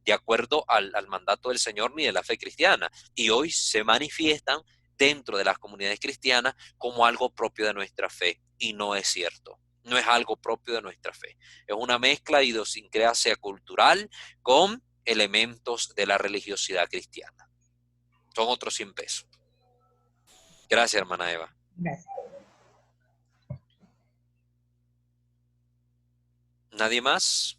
de acuerdo al mandato del Señor ni de la fe cristiana. Y hoy se manifiestan dentro de las comunidades cristianas como algo propio de nuestra fe. Y no es cierto. No es algo propio de nuestra fe. Es una mezcla de idiosincrasia cultural con elementos de la religiosidad cristiana. Son otros 100 pesos. Gracias, hermana Eva. Gracias. ¿Nadie más?